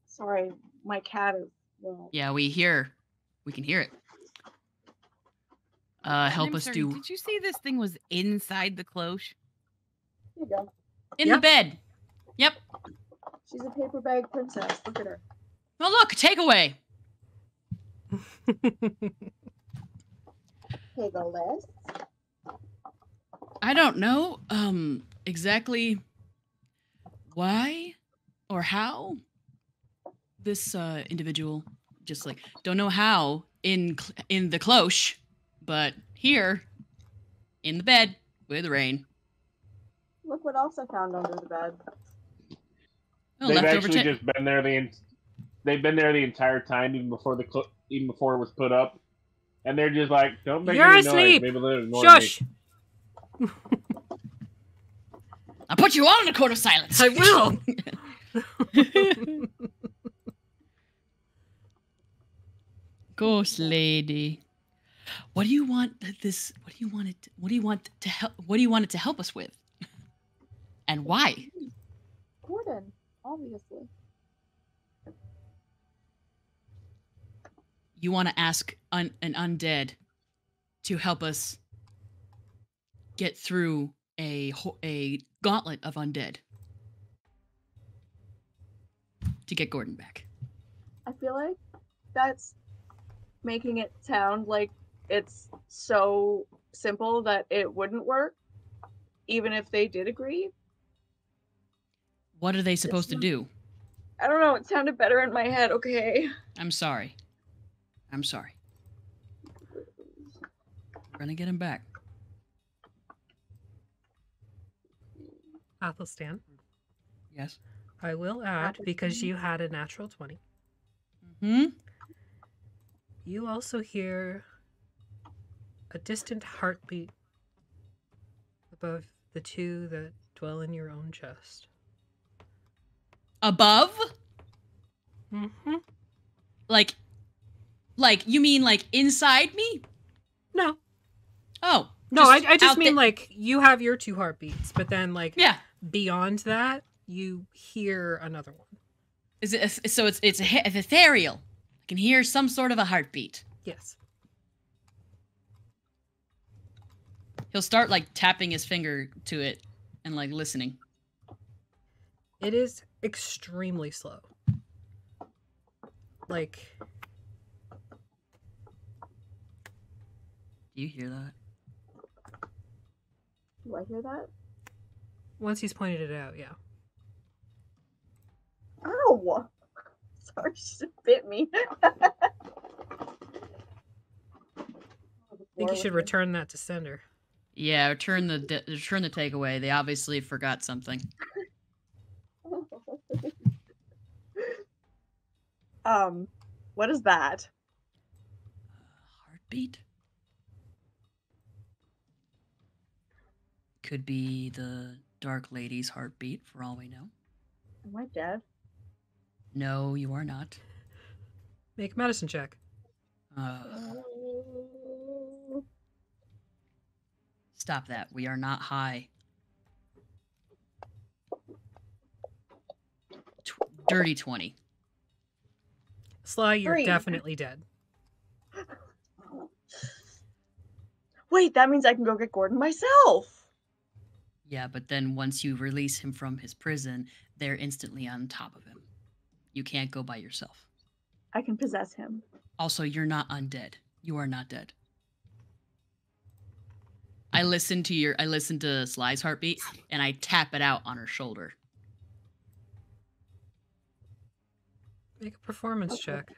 Sorry, my cat is... Well, Yeah, we can hear it. Help I'm us sorry, do Did you say this thing was inside the cloche? here you go. in the bed. Yep. She's a paper bag princess. Look at her. Oh look, takeaway. Hey, go Les. I don't know exactly why or how this individual just like don't know how in the cloche, but here in the bed with Rain. Look what else I found under the bed. Oh, They've leftover actually just been there they've been there the entire time, even before even before it was put up, and they're just like, "Don't make You're any asleep. noise." Maybe they'll ignore Shush. me. I'll put you all in a court of silence. I will. Ghost lady. What do you want this? What do you want it? What do you want to help? What do you want it to help us with? And why? Gordon, obviously. You want to ask an undead to help us get through a gauntlet of undead to get Gordon back. I feel like that's making it sound like it's so simple that it wouldn't work, even if they did agree. What are they supposed to do? I don't know. It sounded better in my head. Okay. I'm sorry. I'm sorry. We're gonna get him back. Athelstan, Yes. I will add, because you had a natural 20, you also hear a distant heartbeat above the two that dwell in your own chest. Above? Mm-hmm. Like you mean like inside me? No. Oh. No, I just out mean like you have your two heartbeats, but then like Yeah. beyond that, you hear another one. Is it so? It's ethereal. I can hear some sort of a heartbeat. Yes. He'll start like tapping his finger to it and like listening. It is extremely slow. Like, Do you hear that? Do I hear that? once he's pointed it out, yeah. Ow! Sorry, she just bit me. I think you should return that to sender. Yeah, return the takeaway. They obviously forgot something. What is that? Heartbeat? Could be the Dark Lady's heartbeat, for all we know. Am I dead? No, you are not. Make a medicine check. Stop that. We are not high. Dirty 20. Sly, you're 3. definitely dead. Wait, that means I can go get Gordon myself. Yeah, but then once you release him from his prison, they're instantly on top of him. You can't go by yourself. I can possess him. Also, you're not undead. You are not dead. I listen to Sly's heartbeat and I tap it out on her shoulder. Make a performance check.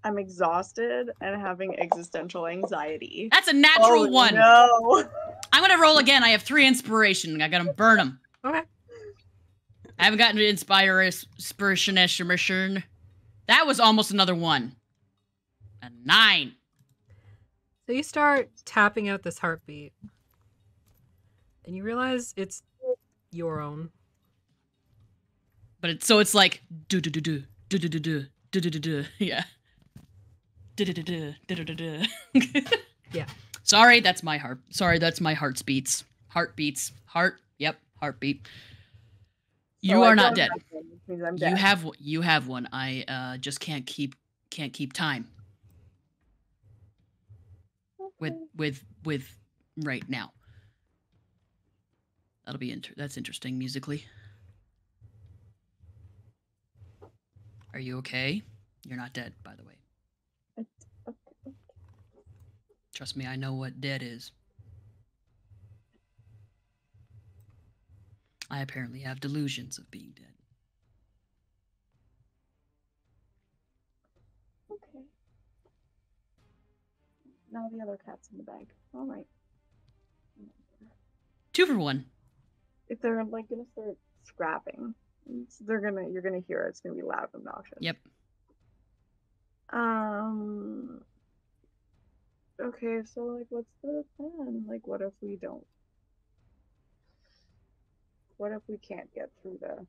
I'm exhausted and having existential anxiety. That's a natural one. No. I'm gonna roll again. I have 3 inspiration. I gotta burn them. Okay. I haven't gotten to inspiration. That was almost another 1. A 9. So you start tapping out this heartbeat. And you realize it's your own. But it's like do do do do do do do do do do do. Yeah. Yeah. Sorry, that's my heart. Sorry, that's my heart's beats. Heartbeats. Heart. Yep. Heartbeat. You are not dead. I'm dead. You have one. I just can't keep time. With right now. That'll be that's interesting musically. Are you okay? You're not dead, by the way. Trust me, I know what dead is. I apparently have delusions of being dead. Okay. Now the other cat's in the bag. All right. 2 for 1. If they're like gonna start scrapping, you're gonna hear it. It's gonna be loud and obnoxious. Yep. Okay, so like, what's the plan? Like, what if we don't? What if we can't get through the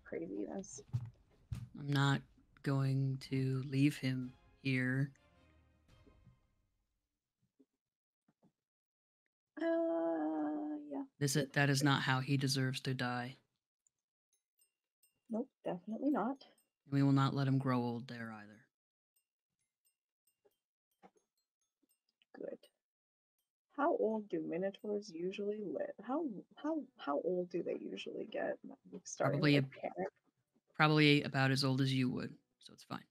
craziness? I'm not going to leave him here. Yeah. That is not how he deserves to die. Nope, definitely not. We will not let him grow old there either. Good. How old do minotaurs usually live? How old do they usually get? Probably about as old as you would, so it's fine.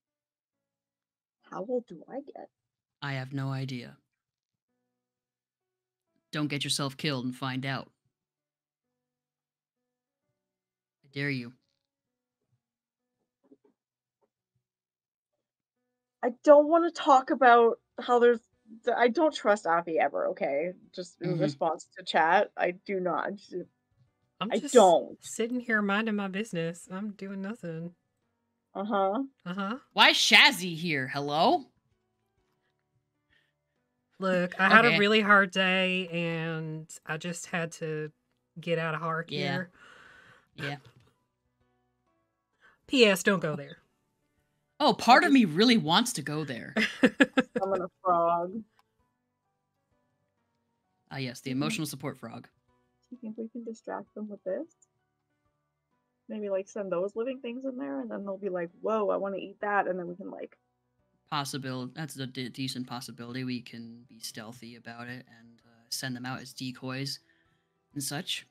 How old do I get? I have no idea. Don't get yourself killed and find out. I dare you. I don't want to talk about how I don't trust Avi ever, okay? Just in response to chat, I do not. I just don't. Sitting here minding my business. I'm doing nothing. Uh-huh. Why is Shazzy here? Hello? Look, I had a really hard day and I just had to get out of Hark here. Yeah. P.S. Don't go there. Oh, part of me really wants to go there. I'm a frog. Ah, yes, the emotional support frog. You think we can distract them with this? Maybe like send those living things in there, and then they'll be like, "Whoa, I want to eat that," and then we can like. Possibility. That's a decent possibility. We can be stealthy about it and send them out as decoys and such.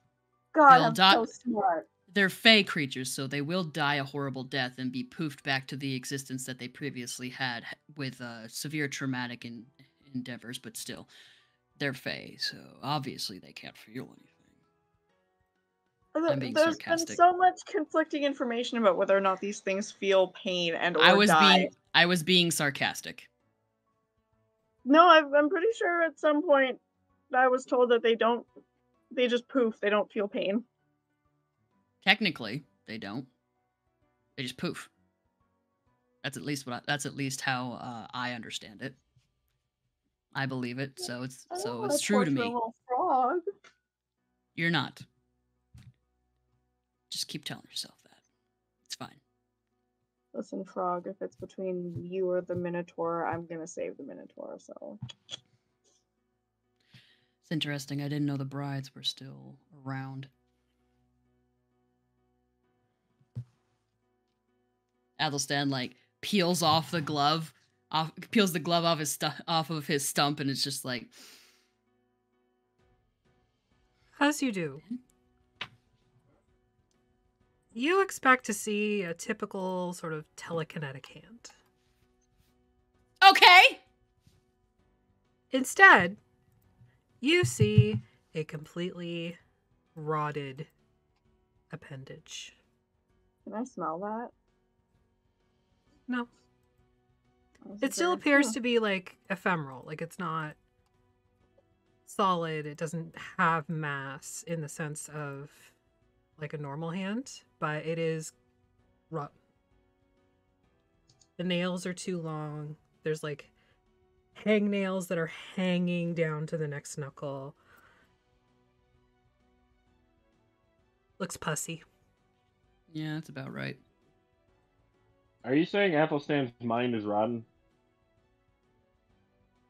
God, They'll I'm die. so smart. They're fey creatures, so they will die a horrible death and be poofed back to the existence that they previously had with severe traumatic endeavors, but still, they're fey, so obviously they can't feel anything. I'm being There's sarcastic. been so much conflicting information about whether or not these things feel pain and or die. I was being sarcastic. No, I'm pretty sure at some point I was told that they don't. They just poof. They don't feel pain. Technically, they don't. They just poof. That's at least that's at least how I understand it. I believe it, so it's true to me. Little frog. You're not. Just keep telling yourself that. It's fine. Listen, frog. If it's between you or the Minotaur, I'm gonna save the Minotaur. So. It's interesting. I didn't know the brides were still around. Athelstan like peels off the glove, peels the glove off of his stump, and it's just like, as you do. You expect to see a typical sort of telekinetic hand. Okay. Instead, you see a completely rotted appendage. Can I smell that? No. It still appears to be like ephemeral. Like it's not solid. It doesn't have mass in the sense of like a normal hand, but it is rotten. The nails are too long. There's like hangnails that are hanging down to the next knuckle. Looks pussy. Yeah, that's about right. Are you saying Athelstan's mind is rotten?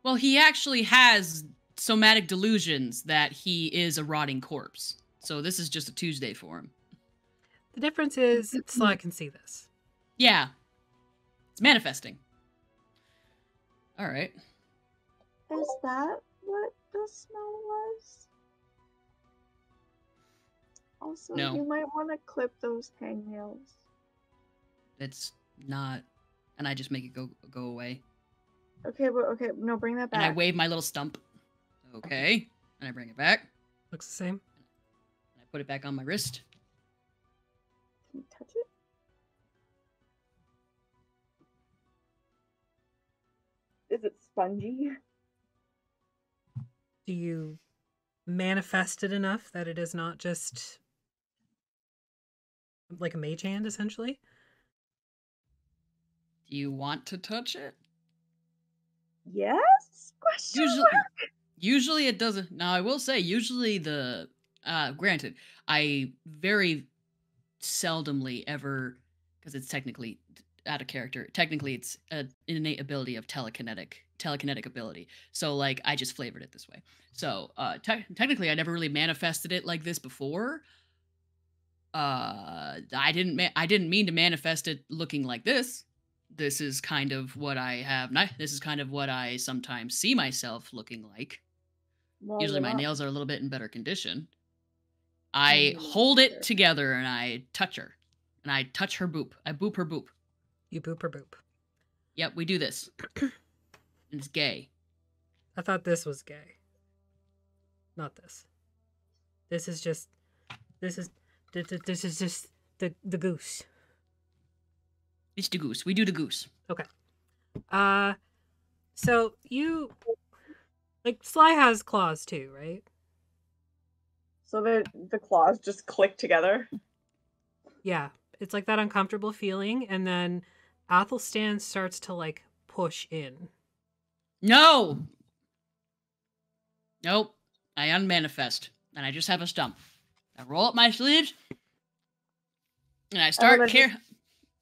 Well, he actually has somatic delusions that he is a rotting corpse. So this is just a Tuesday for him. The difference is Sly can see this. Yeah. It's manifesting. All right. Is that what the smell was? Also, No. you might want to clip those hangnails. It's not. And I just make it go away. Okay, but okay, no, bring that back. And I wave my little stump. Okay. And I bring it back. Looks the same. And I put it back on my wrist. Can you touch it? Is it spongy? Do you manifest it enough that it is not just like a mage hand, essentially? Do you want to touch it? Yes? Question mark? Usually it doesn't. Now, I will say, usually the... granted, I very seldomly ever... Because it's technically out of character. Technically, it's an innate ability of telekinetic ability. So, like, I just flavored it this way. So, technically, I never really manifested it like this before. I didn't mean to manifest it looking like this. This is kind of what I have. This is kind of what I sometimes see myself looking like. Well, Usually my nails are a little bit in better condition. I hold it together and I touch her. And I touch her boop. I boop her boop. You boop her boop. Yep, we do this. And it's gay. I thought this was gay. Not this. This is just the goose. It's the goose. We do the goose. Okay. So you like Sly has claws too, right? So the claws just click together? Yeah. It's like that uncomfortable feeling, and then Athelstan starts to like push in. No! Nope. I unmanifest. And I just have a stump. I roll up my sleeves. And I start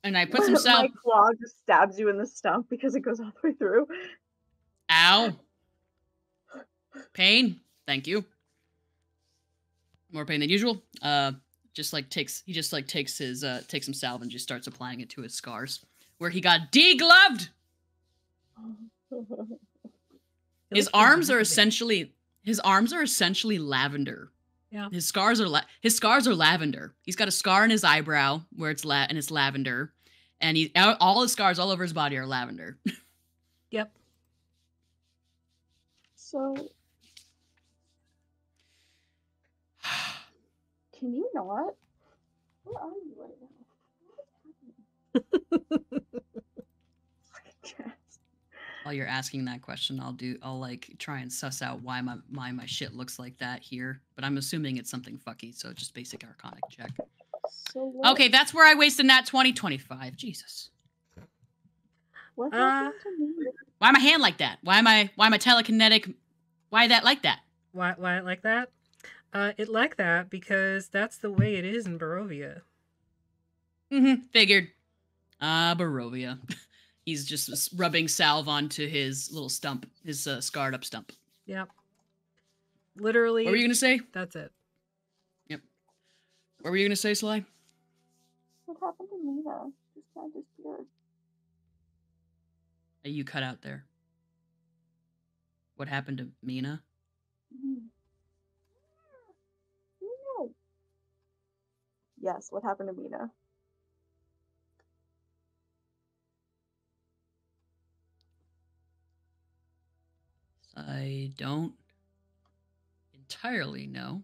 and I put some salve. My claw just stabs you in the stump because it goes all the way through. Ow. Pain. Thank you. more pain than usual. He just takes some salve and just starts applying it to his scars where he got degloved. His arms are essentially lavender. Yeah. His scars are lavender. He's got a scar in his eyebrow where it's lavender, and all his scars all over his body are lavender. Yep. So, can you not? Where are you right now? While you're asking that question, I'll like try and suss out why my shit looks like that here. But I'm assuming it's something fucky, so just basic arcanic check. So what, Okay, that's where I wasted that 2025. Jesus. what happened to me? Why am I hand like that? Why am I telekinetic? Why that like that? Why it like that? It like that because that's the way it is in Barovia. Figured. Barovia. He's just rubbing salve onto his little stump, his scarred up stump. Yep. Literally. What were you gonna say? That's it. Yep. What were you gonna say, Sly? What happened to Mina? Just kind of disappeared. You cut out there. What happened to Mina? No. Yes, what happened to Mina? I don't entirely know.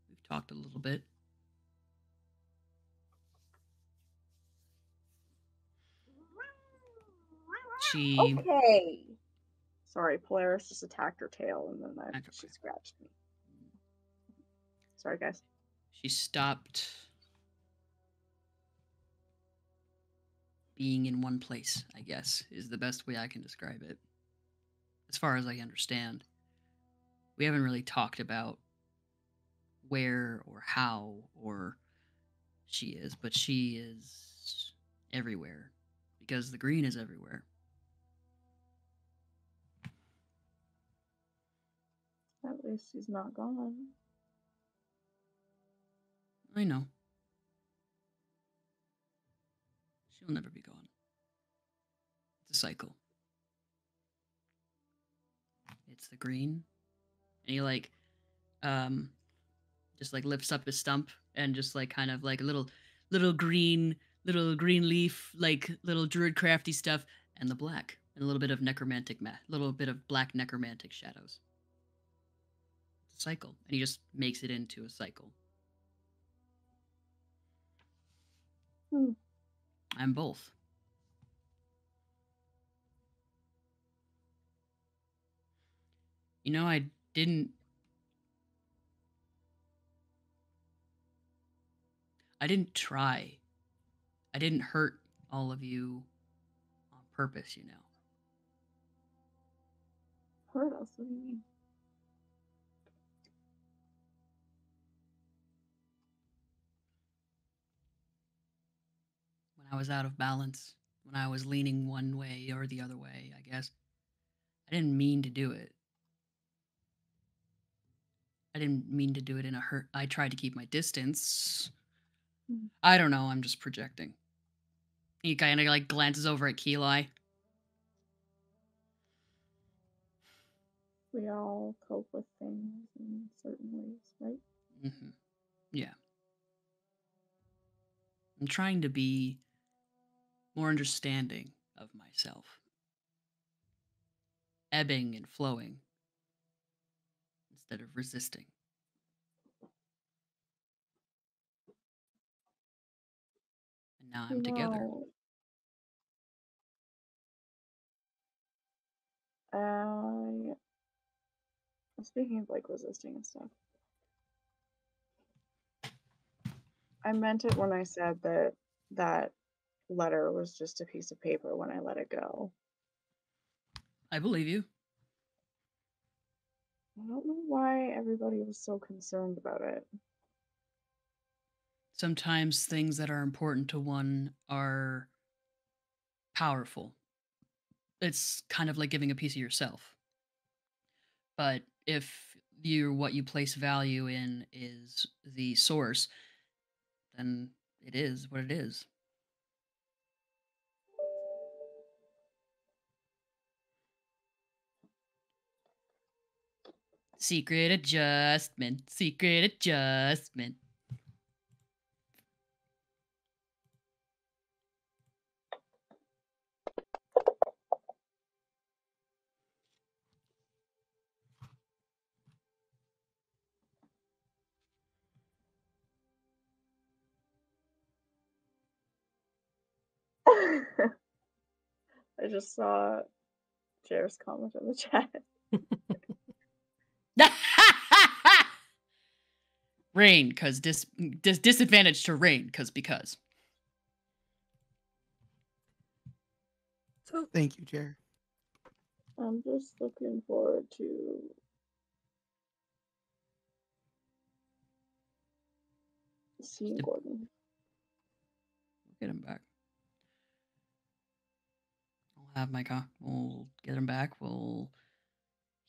We've talked a little bit. Okay. Sorry, Polaris just attacked her tail and then she scratched me. Sorry, guys. She stopped being in one place, I guess, is the best way I can describe it. As far as I understand. We haven't really talked about where or how or she is, but she is everywhere. Because the green is everywhere. At least she's not gone. I know. She'll never be gone. It's a cycle. It's the green. And he like just like lifts up his stump and just like kind of like a little green leaf, like little druid crafty stuff, and the black. And a little bit of little bit of black necromantic shadows. It's a cycle. And he just makes it into a cycle. I'm both. You know, I didn't try. I didn't hurt all of you on purpose, you know. Hurt us? What do you mean? When I was out of balance, when I was leaning one way or the other way, I guess. I didn't mean to do it. I didn't mean to do it in a hurt. I tried to keep my distance. I don't know, I'm just projecting. He kind of like glances over at Keelai. We all cope with things in certain ways, right? Yeah. I'm trying to be more understanding of myself. Ebbing and flowing instead of resisting. And now I'm together. Speaking of like resisting and stuff, I meant it when I said that that letter was just a piece of paper when I let it go. I believe you. I don't know why everybody was so concerned about it. Sometimes things that are important to one are powerful. It's kind of like giving a piece of yourself. But if what you place value in is the source, then it is what it is. Secret adjustment. Secret adjustment. I just saw Jared's comment in the chat. Rain, because disadvantage to rain, because. So Thank you, Jared. I'm just looking forward to seeing Gordon. Get him back. I'll have we'll get him back. We'll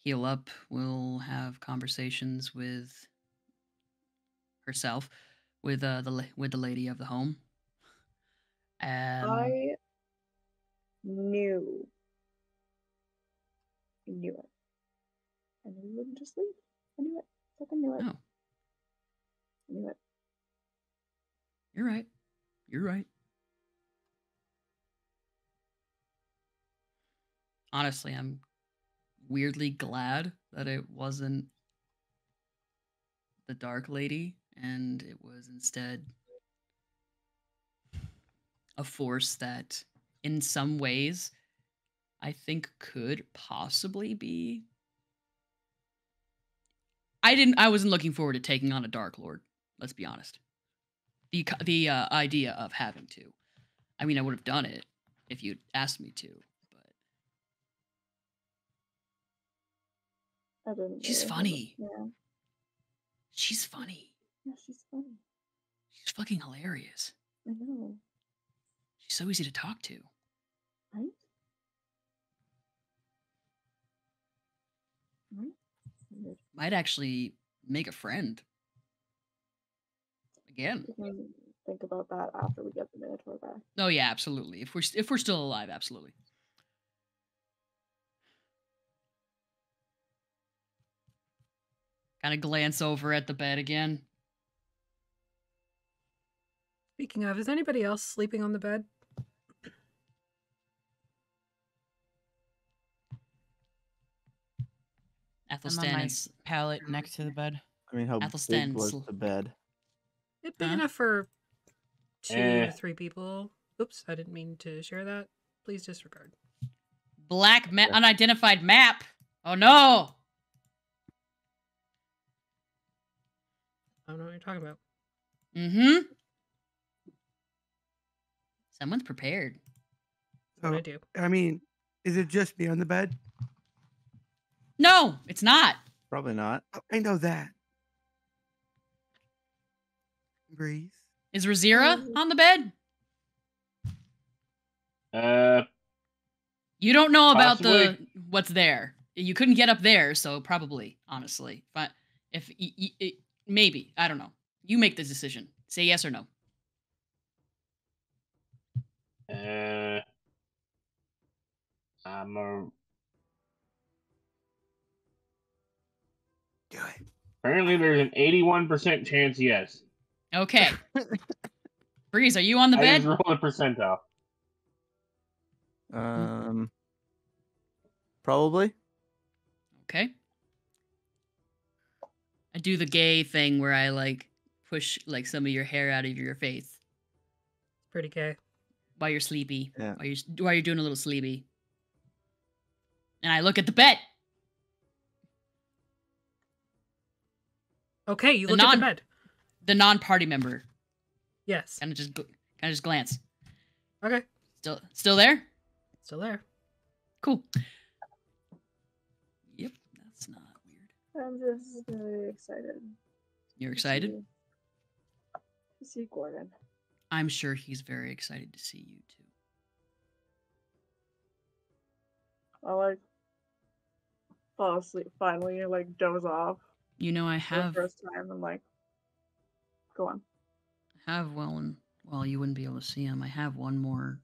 heal up. We'll have conversations with herself, with the lady of the home. I knew it. I knew you wouldn't just leave. I knew it. Fucking knew it. No, I knew it. you're right. You're right. Honestly, I'm weirdly glad that it wasn't the Dark Lady and it was instead a force that, in some ways, I think could possibly be. I wasn't looking forward to taking on a Dark Lord. Let's be honest. The idea of having to. I mean, I would have done it if you'd asked me to, but I didn't. she's really funny. Yeah. She's funny. Yeah, she's funny. She's fucking hilarious. I know. She's so easy to talk to. Right? Right? Weird. Might actually make a friend. Again. We can think about that after we get the Minotaur back. Oh yeah, absolutely. If we're still alive, absolutely. Kind of glance over at the bed again. speaking of, is anybody else sleeping on the bed? I'm on Athelstan my is pallet next to the bed. I mean, how Athelstan big was sl- the bed? It's big Huh? enough for 2 Eh. to 3 people. Oops, I didn't mean to share that. Please disregard. black Yeah. unidentified map. Oh no! I don't know what you're talking about. Mm-hmm. Someone's prepared. What I So, do. I mean, is it just me on the bed? No, it's not. Probably not. Oh, I know that. Breeze. Is Razira on the bed? You don't know about Possibly. what's there. You couldn't get up there, so probably, honestly. But if maybe, I don't know. You make the decision. Say yes or no. I'm a. Do it. Apparently, there's an 81% chance yes. Okay. Breeze, are you on the I bed? just rolled a percentile. Probably. Okay. I do the gay thing where I like push like some of your hair out of your face Pretty gay. while you're sleepy. Yeah. While you're doing a little sleepy. And I look at the bed. Okay, you The look at the non- bed. The non-party member Yes. kind of just glance. Okay. Still there? Still there. Cool. Yep, that's not weird. I'm just very excited. You're excited? To see Gordon. I'm sure he's very excited to see you too. I fall asleep finally, doze off. You know, I for the have first time. I'm like, go on. well, you wouldn't be able to see him. I have one more.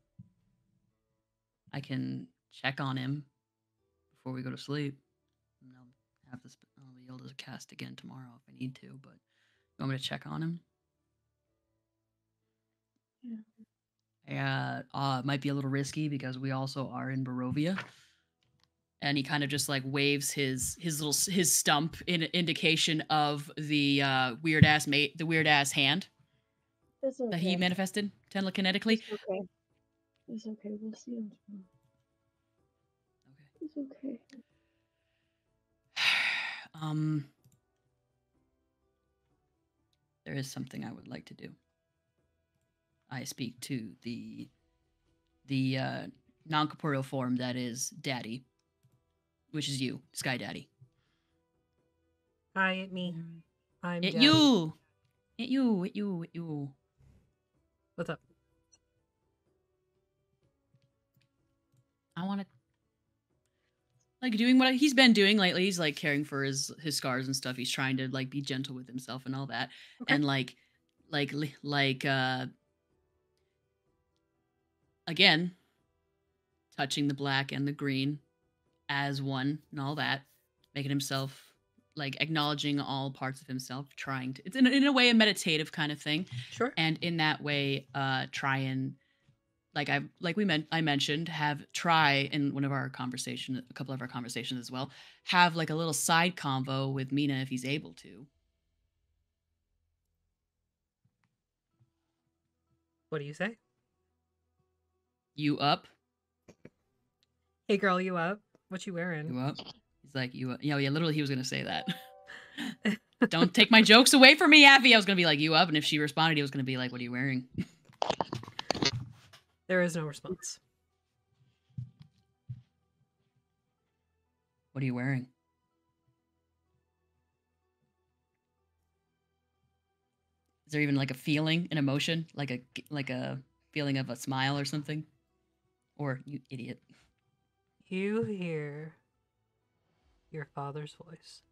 I can check on him before we go to sleep. And I'll be able to cast again tomorrow if I need to. But you want me to check on him? Yeah. It might be a little risky because we also are in Barovia. And he kind of just like waves his stump in indication of the weird ass hand It's okay. that he manifested telekinetically. It's okay. It's okay. We'll see him tomorrow. Okay. It's okay. There is something I would like to do. I speak to the non-corporeal form that is Daddy, which is you, Sky Daddy. Hi, it me. I'm It Daddy. you. It you. What's up? I want to like doing what he's been doing lately. He's like caring for his scars and stuff. He's trying to like be gentle with himself and all that. Okay. And again, touching the black and the green as one and all that, making himself like acknowledging all parts of himself, trying to, it's in a way a meditative kind of thing. Sure. And in that way, try and I mentioned, try in one of our conversations, a couple of our conversations as well, have like a little side convo with Mina if he's able to. What do you say? You up? Hey, girl, you up? What you wearing? You up? He's like, you up? Yeah, literally he was going to say that. Don't take my jokes away from me, Avi. I was going to be like, you up? And if she responded, he was going to be like, what are you wearing? There is no response. What are you wearing? Is there even like a feeling, an emotion, like a feeling of a smile or something? Or you idiot. You hear your father's voice.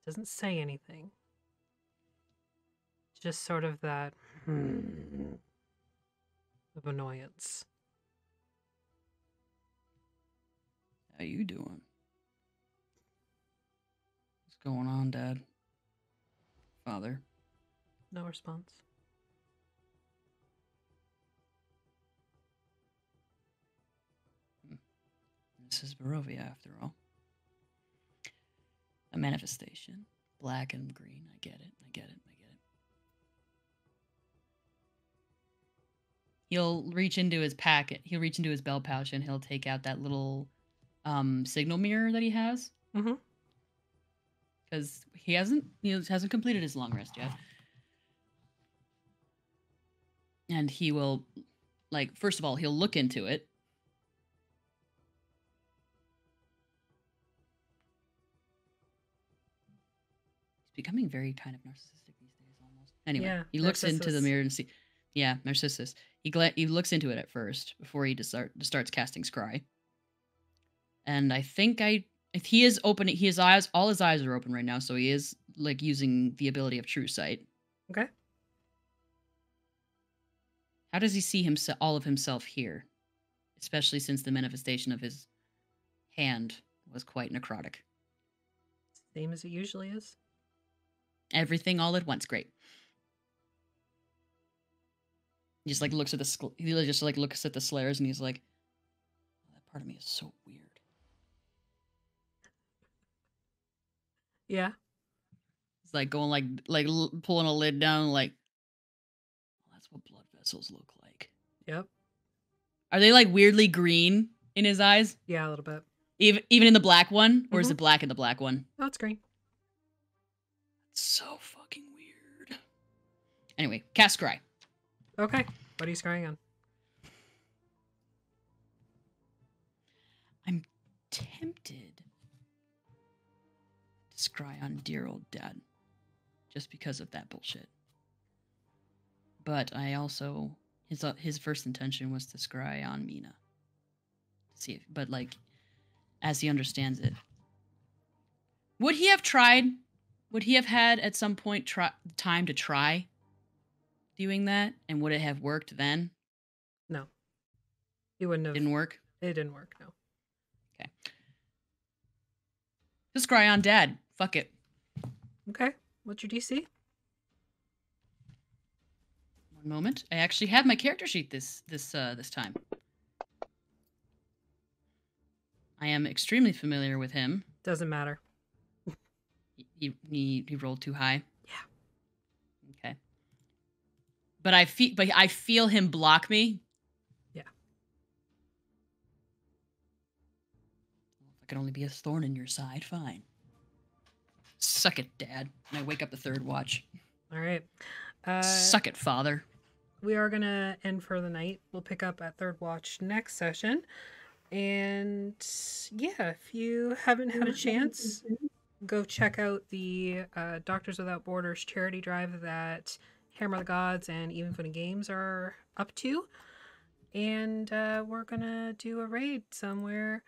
Doesn't say anything. It's just sort of that of annoyance. How you doing? What's going on, Dad? Father? No response. This is Barovia, after all. A manifestation. Black and green. I get it. He'll reach into his packet. He'll reach into his belt pouch and he'll take out that little signal mirror that he has. Mm-hmm. Because he hasn't completed his long rest yet. And he will, like, first of all, he'll look into it. He's becoming very kind of narcissistic these days, almost. Anyway, Yeah, he looks into the Narcissus. mirror and see. Yeah, Narcissus. He looks into it at first before he starts casting Scry. And I think he is open. All his eyes are open right now, so he is like using the ability of True Sight. Okay. How does he see all of himself here, especially since the manifestation of his hand was quite necrotic? Same as it usually is. Everything all at once. Great. He just like looks at the Slayers and he's like, that part of me is so weird. Yeah. It's like going pulling a lid down, like, well, that's what blood vessels look like. Yep. Are they like weirdly green in his eyes? Yeah, a little bit. Even in the black one, or is it black in the black one? Oh, it's green. It's so fucking weird. Anyway, cast Scry. Okay. What are you scrying on? I'm tempted to scry on dear old Dad, just because of that bullshit. But I also his first intention was to scry on Mina. See if, but like, as he understands it. Would he have tried? Would he have had at some point time to try doing that? And would it have worked then? No. He wouldn't have. Didn't work? It didn't work, no. Okay. Just cry on dad. Fuck it. Okay. What's your DC? One moment. I actually have my character sheet this time. I am extremely familiar with him. Doesn't matter. He rolled too high. Yeah. Okay. But I feel him block me. Yeah. If I could only be a thorn in your side, fine. Suck it, Dad. And I wake up the third watch. All right. Suck it, Father. We are going to end for the night. We'll pick up at third watch next session. And yeah, if you haven't had a chance, go check out the Doctors Without Borders charity drive that Hammer the Gods and Even Funny Games are up to. And we're going to do a raid somewhere.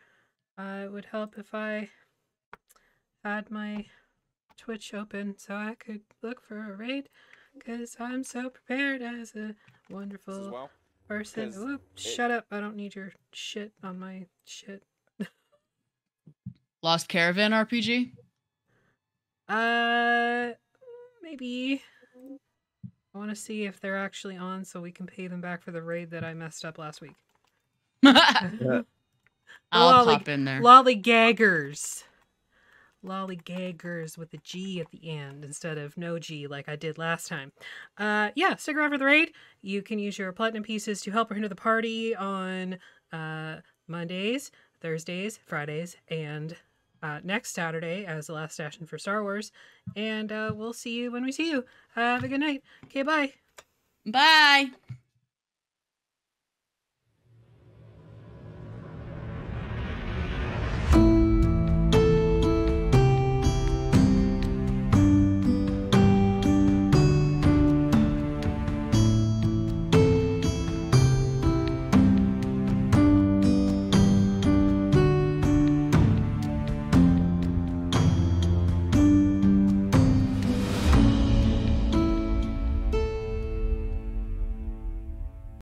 It would help if I had my Twitch open so I could look for a raid, because I'm so prepared as a wonderful person. Whoop, shut up. I don't need your shit on my shit. Lost Caravan RPG? Maybe. I want to see if they're actually on so we can pay them back for the raid that I messed up last week. I'll pop in there. Lollygaggers. Lollygaggers with a G at the end instead of no G like I did last time. Yeah, stick around for the raid. You can use your platinum pieces to help her into the party on Mondays, Thursdays, Fridays, and next Saturday as the last session for Star Wars. And we'll see you when we see you. Have a good night. Okay, bye. Bye.